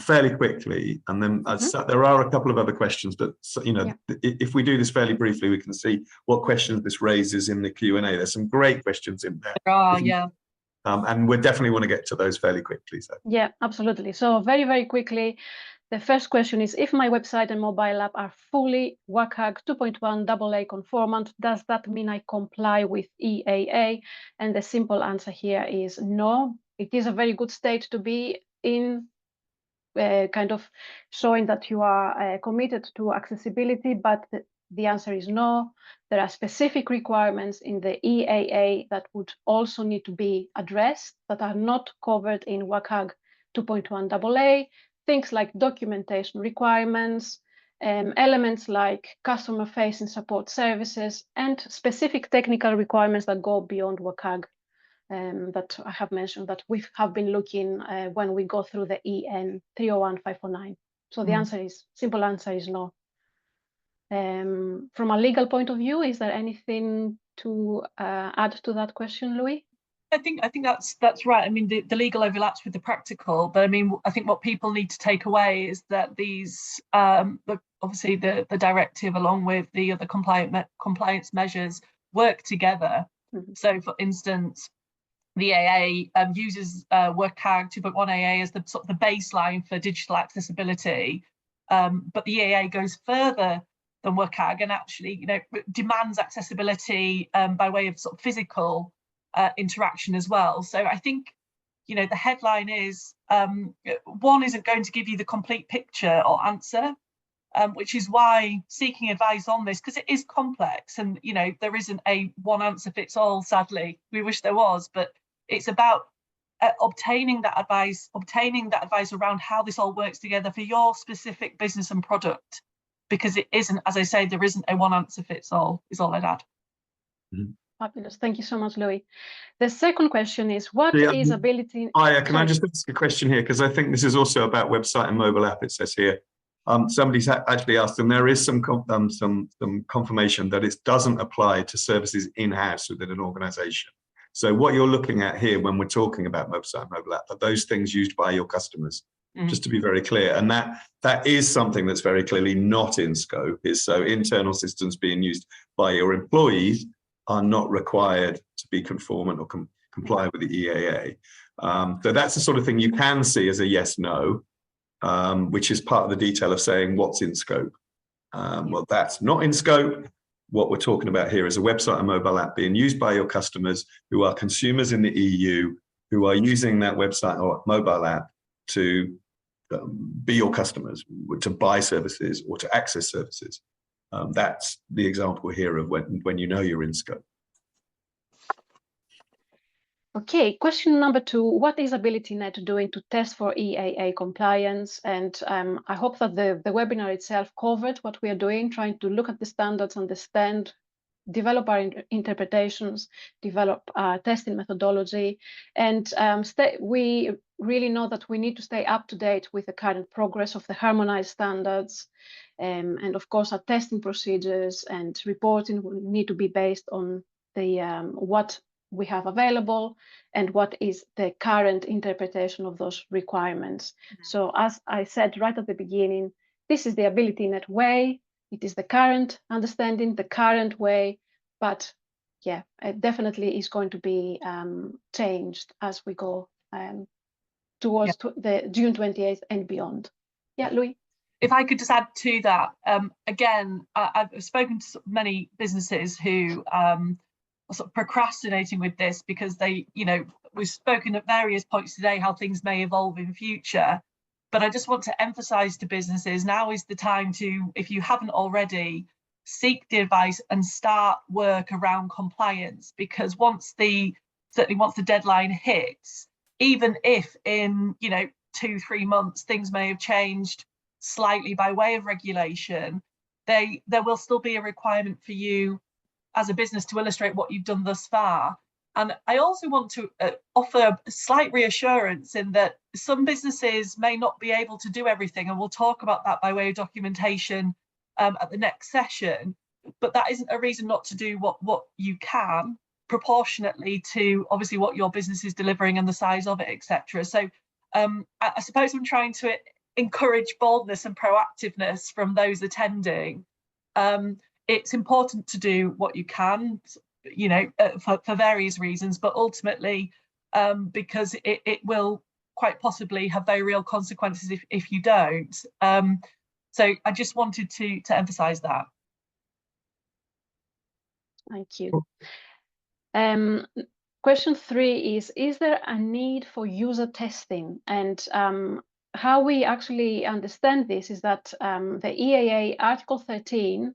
fairly quickly, and then there are a couple of other questions, but if we do this fairly briefly, we can see what questions this raises in the Q&A. There's some great questions in there. There are, yeah. And we definitely want to get to those fairly quickly. So. Yeah, absolutely. So very, very quickly, the first question is, if my website and mobile app are fully WCAG 2.1 AA conformant, does that mean I comply with EAA? And the simple answer here is no. It is a very good state to be in, kind of showing that you are committed to accessibility, but the answer is no. There are specific requirements in the EAA that would also need to be addressed that are not covered in WCAG 2.1 AA. Things like documentation requirements, elements like customer-facing support services and specific technical requirements that go beyond WCAG that I have mentioned that we have been looking when we go through the EN 301-549. So the simple answer is no. From a legal point of view, is there anything to add to that question, Louis? I think that's right. I mean, the legal overlaps with the practical, but I mean, I think what people need to take away is that these, obviously the directive along with the other compliance measures work together. So, for instance, the AA uses WCAG 2.1 AA as the sort of the baseline for digital accessibility, but the EAA goes further than WCAG and actually, demands accessibility by way of sort of physical interaction as well. So I think, the headline is one isn't going to give you the complete picture or answer, which is why seeking advice on this, because it is complex and, there isn't a one answer fits all, sadly. We wish there was, but it's about obtaining that advice around how this all works together for your specific business and product, because it isn't, as I say, there isn't a one answer fits all, is all I'd add. Fabulous. Thank you so much, Louis. The second question is, what is Ability? Hiya, can I just ask a question here? Because I think this is also about website and mobile app, it says here. Somebody's actually asked, and there is some confirmation that it doesn't apply to services in-house within an organization. So what you're looking at here when we're talking about website and mobile app are those things used by your customers, just to be very clear. And that is something that's very clearly not in scope, is so internal systems being used by your employees are not required to be conformant or comply with the EAA. So that's the sort of thing you can see as a yes, no, which is part of the detail of saying what's in scope. Well, that's not in scope. What we're talking about here is a website and mobile app being used by your customers who are consumers in the EU, who are using that website or mobile app to be your customers, to buy services or to access services. That's the example here of when you're in scope. Okay, question number 2. What is AbilityNet doing to test for EAA compliance? And I hope that the webinar itself covered what we are doing, trying to look at the standards, understand, develop our interpretations, develop testing methodology. And we really know that we need to stay up to date with the current progress of the harmonized standards. And of course, our testing procedures and reporting will need to be based on the what we have available and what is the current interpretation of those requirements. So as I said right at the beginning, this is the AbilityNet way. It is the current understanding, the current way, but yeah, it definitely is going to be changed as we go towards the June 28th and beyond. Yeah, Louis? If I could just add to that, again, I've spoken to many businesses who are sort of procrastinating with this because they, we've spoken at various points today how things may evolve in future. But I just want to emphasize to businesses, now is the time to, if you haven't already, seek the advice and start work around compliance, because certainly once the deadline hits, even if in 2-3 months things may have changed slightly by way of regulation, there will still be a requirement for you as a business to illustrate what you've done thus far. And I also want to offer a slight reassurance in that some businesses may not be able to do everything, and we'll talk about that by way of documentation at the next session. But that isn't a reason not to do what you can, proportionately to obviously what your business is delivering and the size of it, etc. So I suppose I'm trying to encourage boldness and proactiveness from those attending. It's important to do what you can, for various reasons, but ultimately because it will quite possibly have very real consequences if you don't. So I just wanted to emphasize that. Thank you. Question 3 is there a need for user testing? And how we actually understand this is that the EAA Article 13,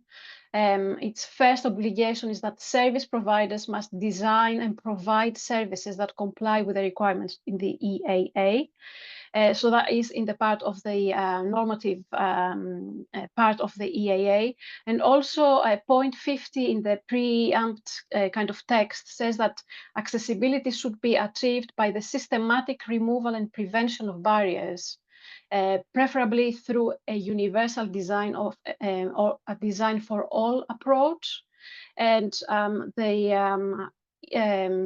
its first obligation is that service providers must design and provide services that comply with the requirements in the EAA. So that is in the part of the normative part of the EAA. And also point 50 in the preempt kind of text says that accessibility should be achieved by the systematic removal and prevention of barriers, preferably through a universal design of or a design for all approach. And the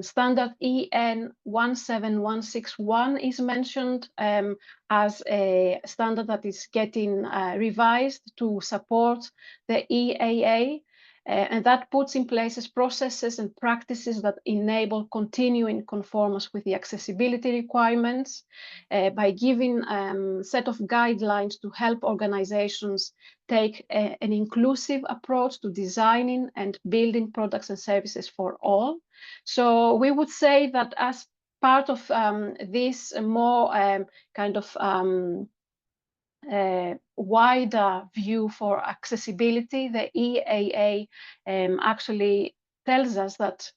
standard EN 17161 is mentioned as a standard that is getting revised to support the EAA. And that puts in place processes and practices that enable continuing conformance with the accessibility requirements by giving a set of guidelines to help organizations take an inclusive approach to designing and building products and services for all. So we would say that as part of this more kind of wider view for accessibility, the EAA actually tells us that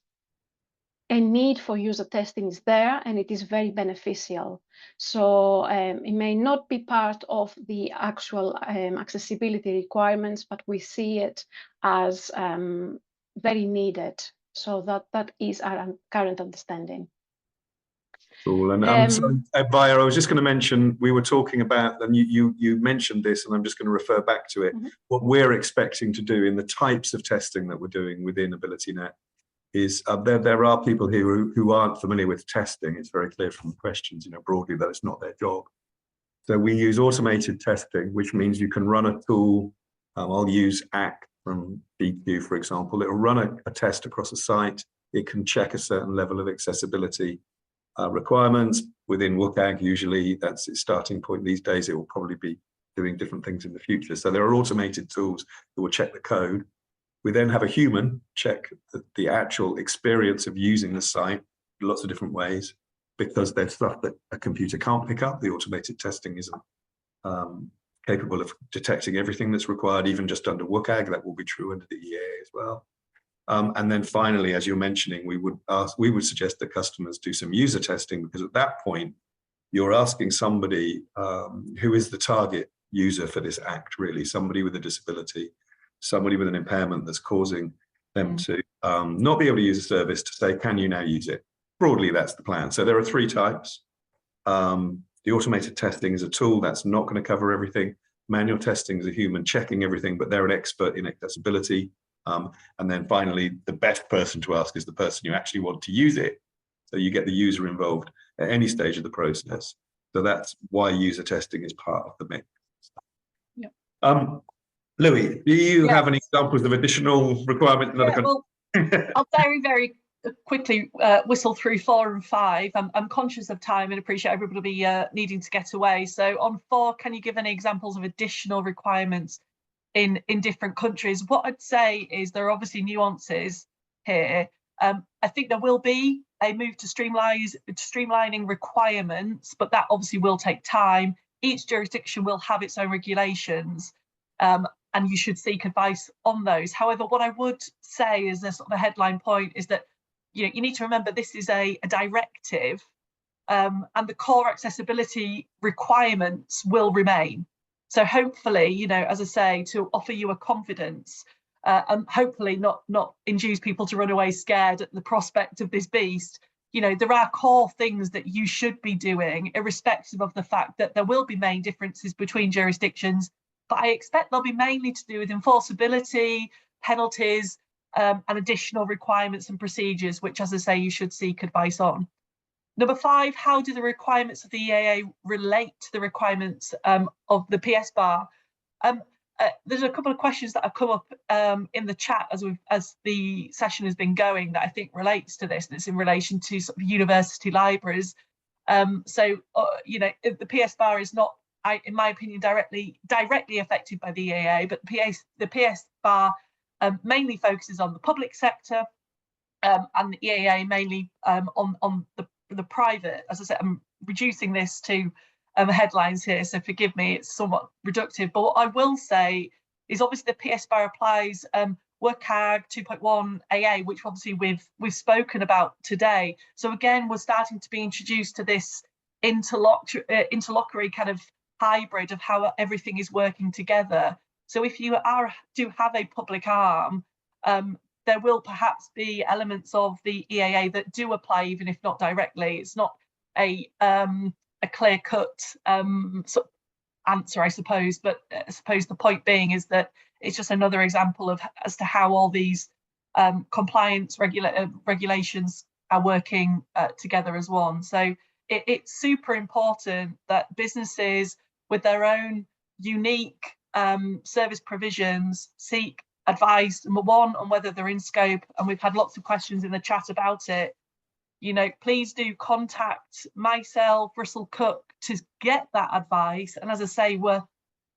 a need for user testing is there and it is very beneficial. So it may not be part of the actual accessibility requirements, but we see it as very needed. So that is our current understanding. Cool. And so, Bayer, I was just going to mention, we were talking about, and you mentioned this, and I'm just going to refer back to it. What we're expecting to do in the types of testing that we're doing within AbilityNet is there are people here who aren't familiar with testing. It's very clear from the questions, broadly, that it's not their job. So we use automated testing, which means you can run a tool. I'll use ACT from DQ, for example. It'll run a test across a site. It can check a certain level of accessibility requirements within WCAG. Usually that's its starting point. These days it will probably be doing different things in the future. So there are automated tools that will check the code. We then have a human check the actual experience of using the site in lots of different ways, because there's stuff that a computer can't pick up. The automated testing isn't capable of detecting everything that's required, even just under WCAG. That will be true under the EAA as well. And then finally, as you're mentioning, we would suggest that customers do some user testing, because at that point, you're asking somebody who is the target user for this act, really, somebody with a disability, somebody with an impairment that's causing them to not be able to use a service, to say, can you now use it? Broadly, that's the plan. So there are three types. The automated testing is a tool that's not going to cover everything. Manual testing is a human checking everything, but they're an expert in accessibility. And then finally, the best person to ask is the person you actually want to use it. So you get the user involved at any stage of the process. So that's why user testing is part of the mix. Yeah. Louis, do you have any examples of additional requirements in other countries? Well, I'll very quickly whistle through 4 and 5. I'm conscious of time and appreciate everybody will be needing to get away. So on 4, can you give any examples of additional requirements in different countries? What I'd say is there are obviously nuances here. I think there will be a move to streamlining requirements, but that obviously will take time. Each jurisdiction will have its own regulations, and you should seek advice on those. However, what I would say is a sort of a headline point is that you need to remember this is a directive, and the core accessibility requirements will remain. So hopefully, as I say, to offer you a confidence and hopefully not induce people to run away scared at the prospect of this beast. There are core things that you should be doing, irrespective of the fact that there will be main differences between jurisdictions. But I expect they'll be mainly to do with enforceability, penalties, and additional requirements and procedures, which, as I say, you should seek advice on. Number 5, how do the requirements of the EAA relate to the requirements of the PS bar? There's a couple of questions that have come up in the chat as the session has been going that I think relates to this, and it's in relation to sort of university libraries. The PS bar is not, in my opinion, directly affected by the EAA, but the PS bar mainly focuses on the public sector, and the EAA mainly on the private. As I said, I'm reducing this to headlines here, so forgive me, it's somewhat reductive. But what I will say is obviously the PS bar applies WCAG 2.1 AA, which obviously we've spoken about today. So again, we're starting to be introduced to this interlocutory kind of hybrid of how everything is working together. So if you do have a public arm, there will perhaps be elements of the EAA that do apply, even if not directly. It's not a clear-cut answer, I suppose, but I suppose the point being is that it's just another example of as to how all these compliance regulations are working together as one. So it's super important that businesses with their own unique service provisions seek advice, number one, on whether they're in scope, and we've had lots of questions in the chat about it. You know, please do contact myself, Russell Cook, to get that advice. And as I say, we're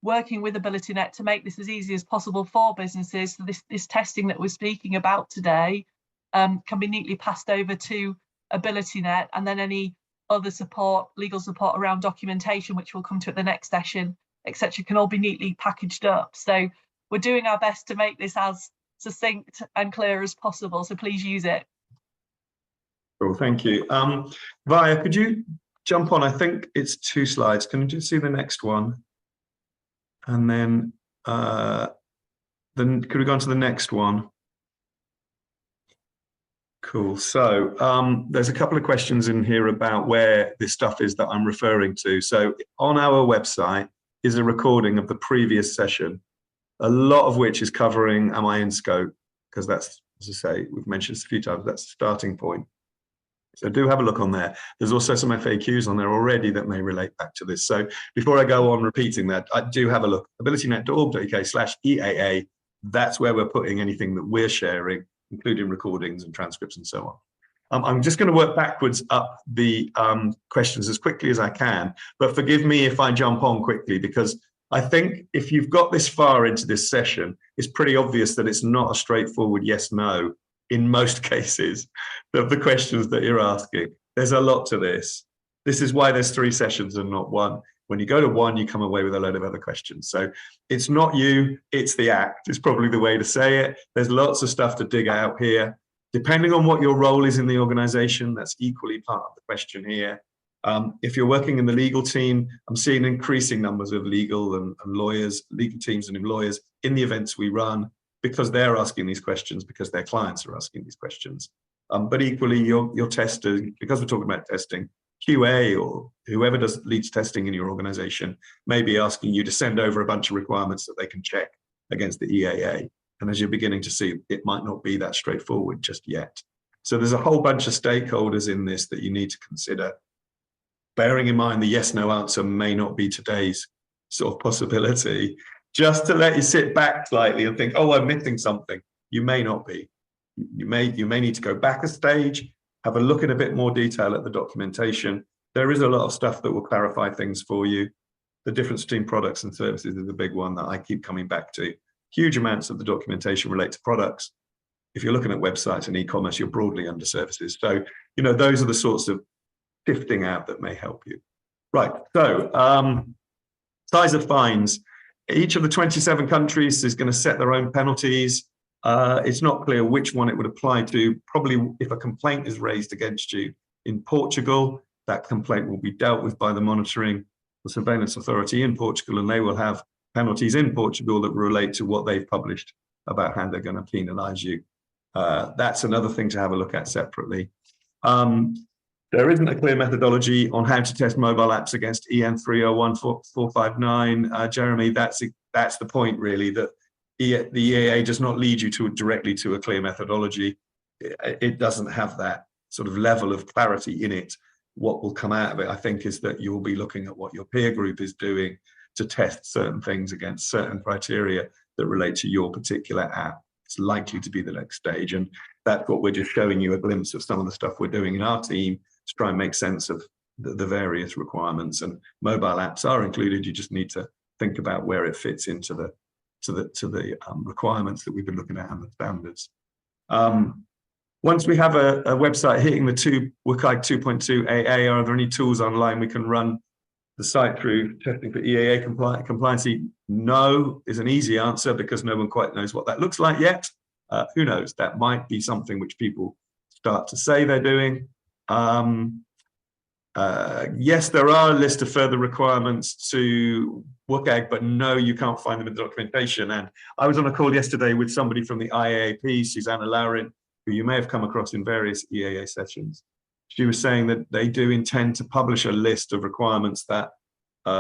working with AbilityNet to make this as easy as possible for businesses. So this testing that we're speaking about today can be neatly passed over to AbilityNet, and then any other support, legal support around documentation, which we'll come to at the next session, etc., can all be neatly packaged up. So we're doing our best to make this as succinct and clear as possible. So please use it. Cool, thank you. Via, could you jump on? I think it's 2 slides. Can you just see the next one? And then could we go on to the next one? Cool. So there's a couple of questions in here about where this stuff is that I'm referring to. So on our website is a recording of the previous session, a lot of which is covering am I in scope, because that's, as I say, we've mentioned this a few times, that's the starting point. So do have a look on there. There's also some FAQs on there already that may relate back to this. So before I go on repeating that, I do have a look. AbilityNet.org.uk/EAA. That's where we're putting anything that we're sharing, including recordings and transcripts and so on. I'm just going to work backwards up the questions as quickly as I can, but forgive me if I jump on quickly, because I think if you've got this far into this session, it's pretty obvious that it's not a straightforward yes, no in most cases of the questions that you're asking. There's a lot to this. This is why there's 3 sessions and not 1. When you go to 1, you come away with a load of other questions. So it's not you, it's the act, is probably the way to say it. There's lots of stuff to dig out here. Depending on what your role is in the organization, that's equally part of the question here. If you're working in the legal team, I'm seeing increasing numbers of legal and lawyers, legal teams and lawyers in the events we run, because they're asking these questions, because their clients are asking these questions. But equally, your tester, because we're talking about testing, QA or whoever leads testing in your organization may be asking you to send over a bunch of requirements that they can check against the EAA. And as you're beginning to see, it might not be that straightforward just yet. So there's a whole bunch of stakeholders in this that you need to consider. Bearing in mind the yes, no answer may not be today's sort of possibility, just to let you sit back slightly and think, oh, I'm missing something. You may not be. You may need to go back a stage, have a look in a bit more detail at the documentation. There is a lot of stuff that will clarify things for you. The difference between products and services is a big one that I keep coming back to. Huge amounts of the documentation relate to products. If you're looking at websites and e-commerce, you're broadly under services. So, you know, those are the sorts of sifting out that may help you. Right, so size of fines. Each of the 27 countries is going to set their own penalties. It's not clear which one it would apply to. Probably if a complaint is raised against you in Portugal, that complaint will be dealt with by the monitoring, the surveillance authority in Portugal, and they will have penalties in Portugal that relate to what they've published about how they're going to penalise you. That's another thing to have a look at separately. There isn't a clear methodology on how to test mobile apps against EN 301-459. Jeremy, that's the point really, that the EAA does not lead you directly to a clear methodology. It doesn't have that sort of level of clarity in it. What will come out of it, I think, is that you'll be looking at what your peer group is doing to test certain things against certain criteria that relate to your particular app. It's likely to be the next stage. And that's what we're just showing you a glimpse of some of the stuff we're doing in our team to try and make sense of the various requirements. And mobile apps are included. You just need to think about where it fits into the requirements that we've been looking at and the standards. Once we have a website hitting the WCAG 2.2 AA, are there any tools online we can run the site through testing for EAA compliancy? No is an easy answer, because no one quite knows what that looks like yet. Who knows? That might be something which people start to say they're doing. Yes, there are a list of further requirements to WCAG, but no, you can't find them in the documentation. And I was on a call yesterday with somebody from the IAAP, Susanna Laurin, who you may have come across in various EAA sessions. She was saying that they do intend to publish a list of requirements that,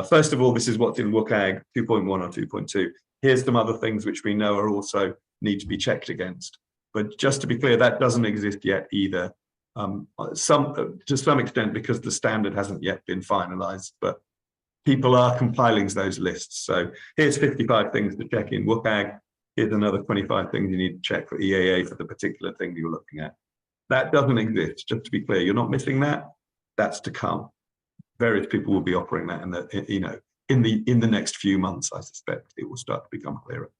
first of all, this is what's in WCAG 2.1 or 2.2. Here's some other things which we know are also need to be checked against. But just to be clear, that doesn't exist yet either. To some extent because the standard hasn't yet been finalized, but people are compiling those lists. So here's 55 things to check in WCAG. Here's another 25 things you need to check for EAA for the particular thing you're looking at. That doesn't exist, just to be clear. You're not missing that. That's to come. Various people will be offering that in the next few months. I suspect it will start to become clearer.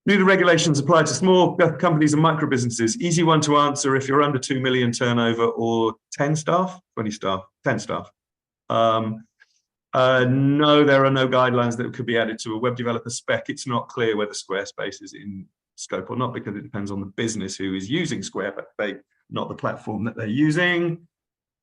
Do the regulations apply to small companies and micro businesses? Easy one to answer if you're under 2 million turnover or 10 staff, 20 staff, 10 staff. No, there are no guidelines that could be added to a web developer spec. It's not clear whether Squarespace is in scope or not because it depends on the business who is using Squarespace, not the platform that they're using.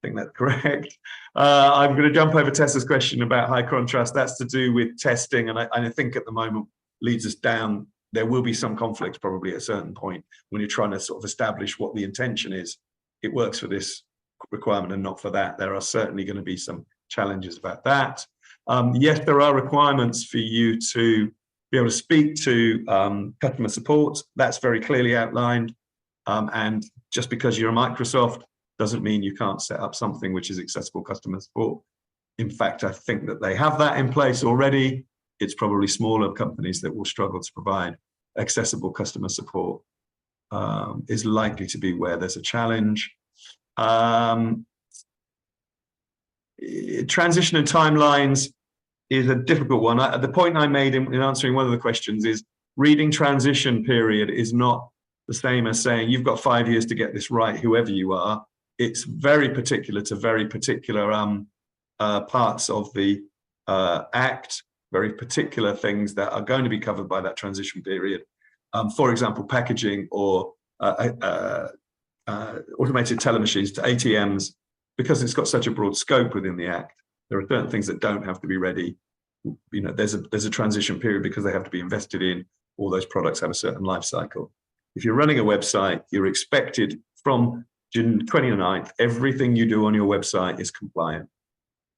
I think that's correct. I'm going to jump over Tessa's question about high contrast. That's to do with testing, and I think at the moment leads us down. There will be some conflicts probably at a certain point when you're trying to sort of establish what the intention is. It works for this requirement and not for that. There are certainly going to be some challenges about that. Yes, there are requirements for you to be able to speak to customer support. That's very clearly outlined. And just because you're a Microsoft doesn't mean you can't set up something which is accessible customer support. In fact, I think that they have that in place already. It's probably smaller companies that will struggle to provide accessible customer support, is likely to be where there's a challenge. Transition and timelines is a difficult one. The point I made in answering one of the questions is reading transition period is not the same as saying you've got 5 years to get this right, whoever you are. It's very particular to very particular parts of the Act, very particular things that are going to be covered by that transition period. For example, packaging or automated teller machines to ATMs, because it's got such a broad scope within the Act, there are certain things that don't have to be ready. You know, there's a transition period because they have to be invested in. All those products have a certain life cycle. If you're running a website, you're expected from June 29th, everything you do on your website is compliant.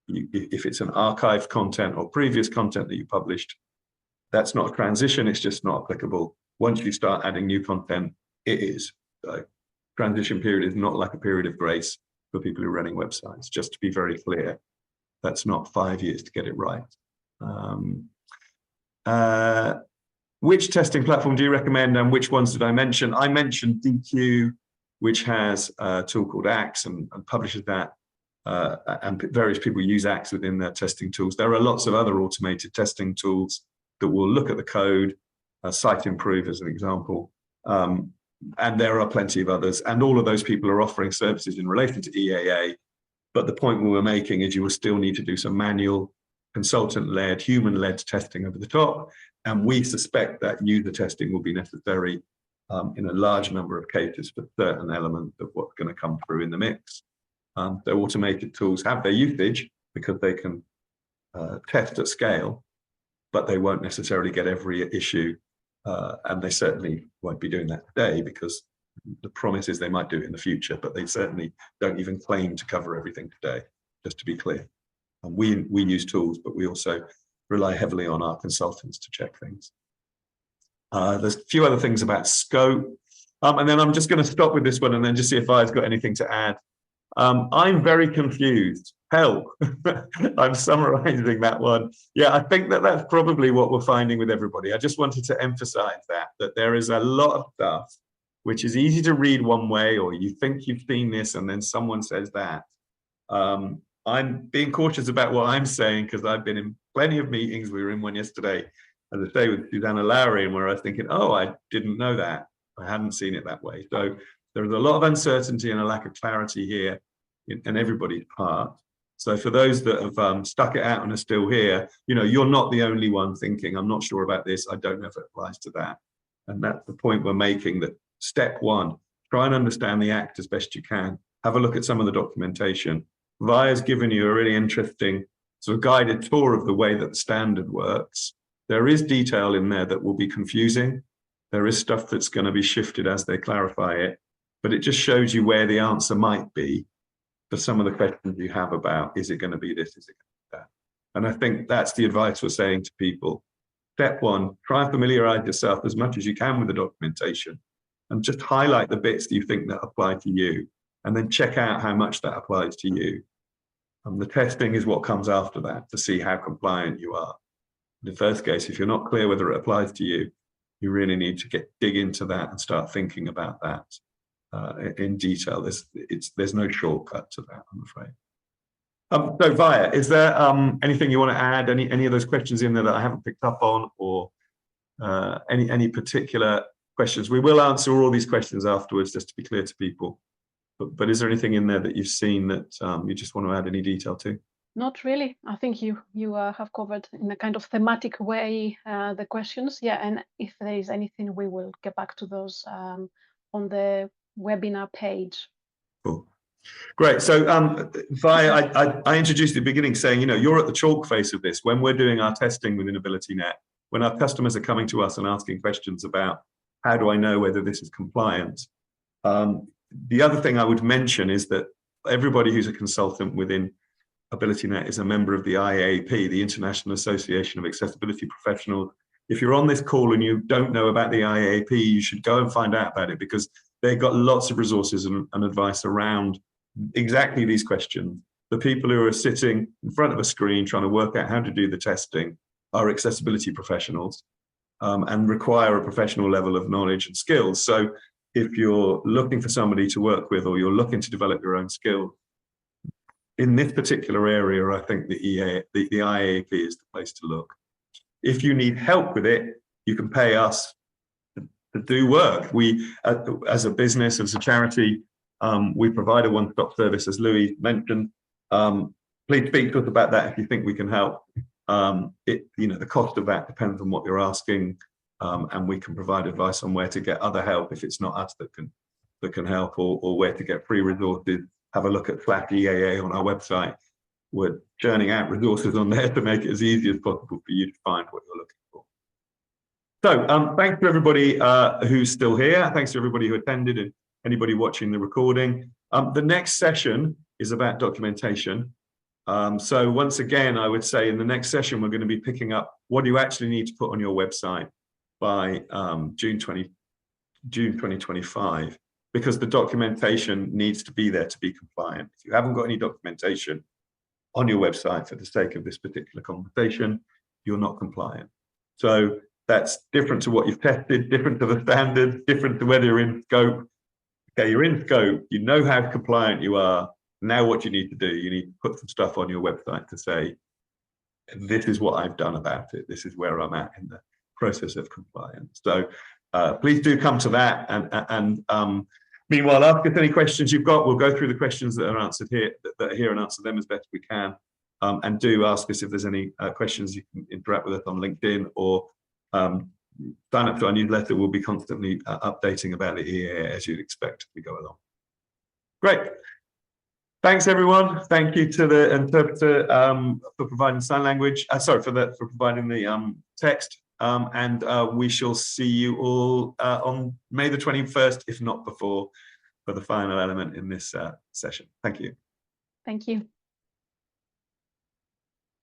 If it's an archived content or previous content that you published, that's not a transition, it's just not applicable. Once you start adding new content, it is. So transition period is not like a period of grace for people who are running websites, just to be very clear. That's not 5 years to get it right. Which testing platform do you recommend and which ones did I mention? I mentioned DQ, which has a tool called Axe and publishes that. And various people use Axe within their testing tools. There are lots of other automated testing tools that will look at the code, Site Improve as an example, and there are plenty of others. And all of those people are offering services in relation to EAA. But the point we were making is you will still need to do some manual, consultant-led, human-led testing over the top. And we suspect that user testing will be necessary in a large number of cases for certain elements of what's going to come through in the mix. The automated tools have their usage because they can test at scale, but they won't necessarily get every issue. And they certainly won't be doing that today because the promise is they might do it in the future, but they certainly don't even claim to cover everything today, just to be clear. And we use tools, but we also rely heavily on our consultants to check things. There's a few other things about scope. And then I'm just going to stop with this one and then just see if I've got anything to add. I'm very confused. Help. I'm summarizing that one. Yeah, I think that that's probably what we're finding with everybody. I just wanted to emphasize that there is a lot of stuff which is easy to read one way, or you think you've seen this and then someone says that. I'm being cautious about what I'm saying because I've been in plenty of meetings. We were in one yesterday, as I say, with Susanna Laurin, where I was thinking, oh, I didn't know that. I hadn't seen it that way. So there's a lot of uncertainty and a lack of clarity here in everybody's part. So for those that have stuck it out and are still here, you know, you're not the only one thinking, I'm not sure about this. I don't know if it applies to that. And that's the point we're making, that step one, try and understand the Act as best you can have a look at some of the documentation. Via's given you a really interesting sort of guided tour of the way that the standard works. There is detail in there that will be confusing. There is stuff that's going to be shifted as they clarify it, but it just shows you where the answer might be for some of the questions you have about, is it going to be this, is it going to be that? And I think that's the advice we're saying to people. Step one, try and familiarize yourself as much as you can with the documentation and just highlight the bits that you think that apply to you, and then check out how much that applies to you. The testing is what comes after that to see how compliant you are. In the first case, if you're not clear whether it applies to you, you really need to dig into that and start thinking about that in detail. There's no shortcut to that, I'm afraid. So Via, is there anything you want to add? Any of those questions in there that I haven't picked up on, or any particular questions? We will answer all these questions afterwards, just to be clear to people. But is there anything in there that you've seen that you just want to add any detail to? Not really. I think you have covered in a kind of thematic way the questions. Yeah, and if there is anything, we will get back to those on the webinar page. Cool. Great. So Via, I introduced at the beginning saying, you're at the chalk face of this. When we're doing our testing within AbilityNet, when our customers are coming to us and asking questions about how do I know whether this is compliant, the other thing I would mention is that everybody who's a consultant within AbilityNet is a member of the IAAP, the International Association of Accessibility Professionals. If you're on this call and you don't know about the IAAP, you should go and find out about it, because they've got lots of resources and advice around exactly these questions. The people who are sitting in front of a screen trying to work out how to do the testing are accessibility professionals and require a professional level of knowledge and skills. So if you're looking for somebody to work with, or you're looking to develop your own skills, in this particular area, I think the IAAP is the place to look. If you need help with it, you can pay us to do work. We, as a business, as a charity, we provide a one-stop service, as Louis mentioned. Please speak to us about that if you think we can help. The cost of that depends on what you're asking, and we can provide advice on where to get other help if it's not us that can help, or where to get free resources. Have a look at /EAA on our website. We're churning out resources on there to make it as easy as possible for you to find what you're looking for. So thanks to everybody who's still here. Thanks to everybody who attended and anybody watching the recording. The next session is about documentation. So once again, I would say in the next session, we're going to be picking up what you actually need to put on your website by June 2025. Because the documentation needs to be there to be compliant. If you haven't got any documentation on your website for the sake of this particular conversation, you're not compliant. So that's different to what you've tested, different to the standards, different to whether you're in scope. Okay, you're in scope, you know how compliant you are. Now what you need to do, you need to put some stuff on your website to say, this is what I've done about it. This is where I'm at in the process of compliance. So please do come to that, and meanwhile, ask us any questions you've got. We'll go through the questions that are answered here, that are here, and answer them as best we can. And do ask us if there's any questions. You can interact with us on LinkedIn, or sign up to our newsletter. We'll be constantly updating about the EAA as you'd expect as we go along. Great. Thanks, everyone. Thank you to the interpreter for providing sign language. For providing the text. And we shall see you all on May the 21st, if not before, for the final element in this session. Thank you. Thank you.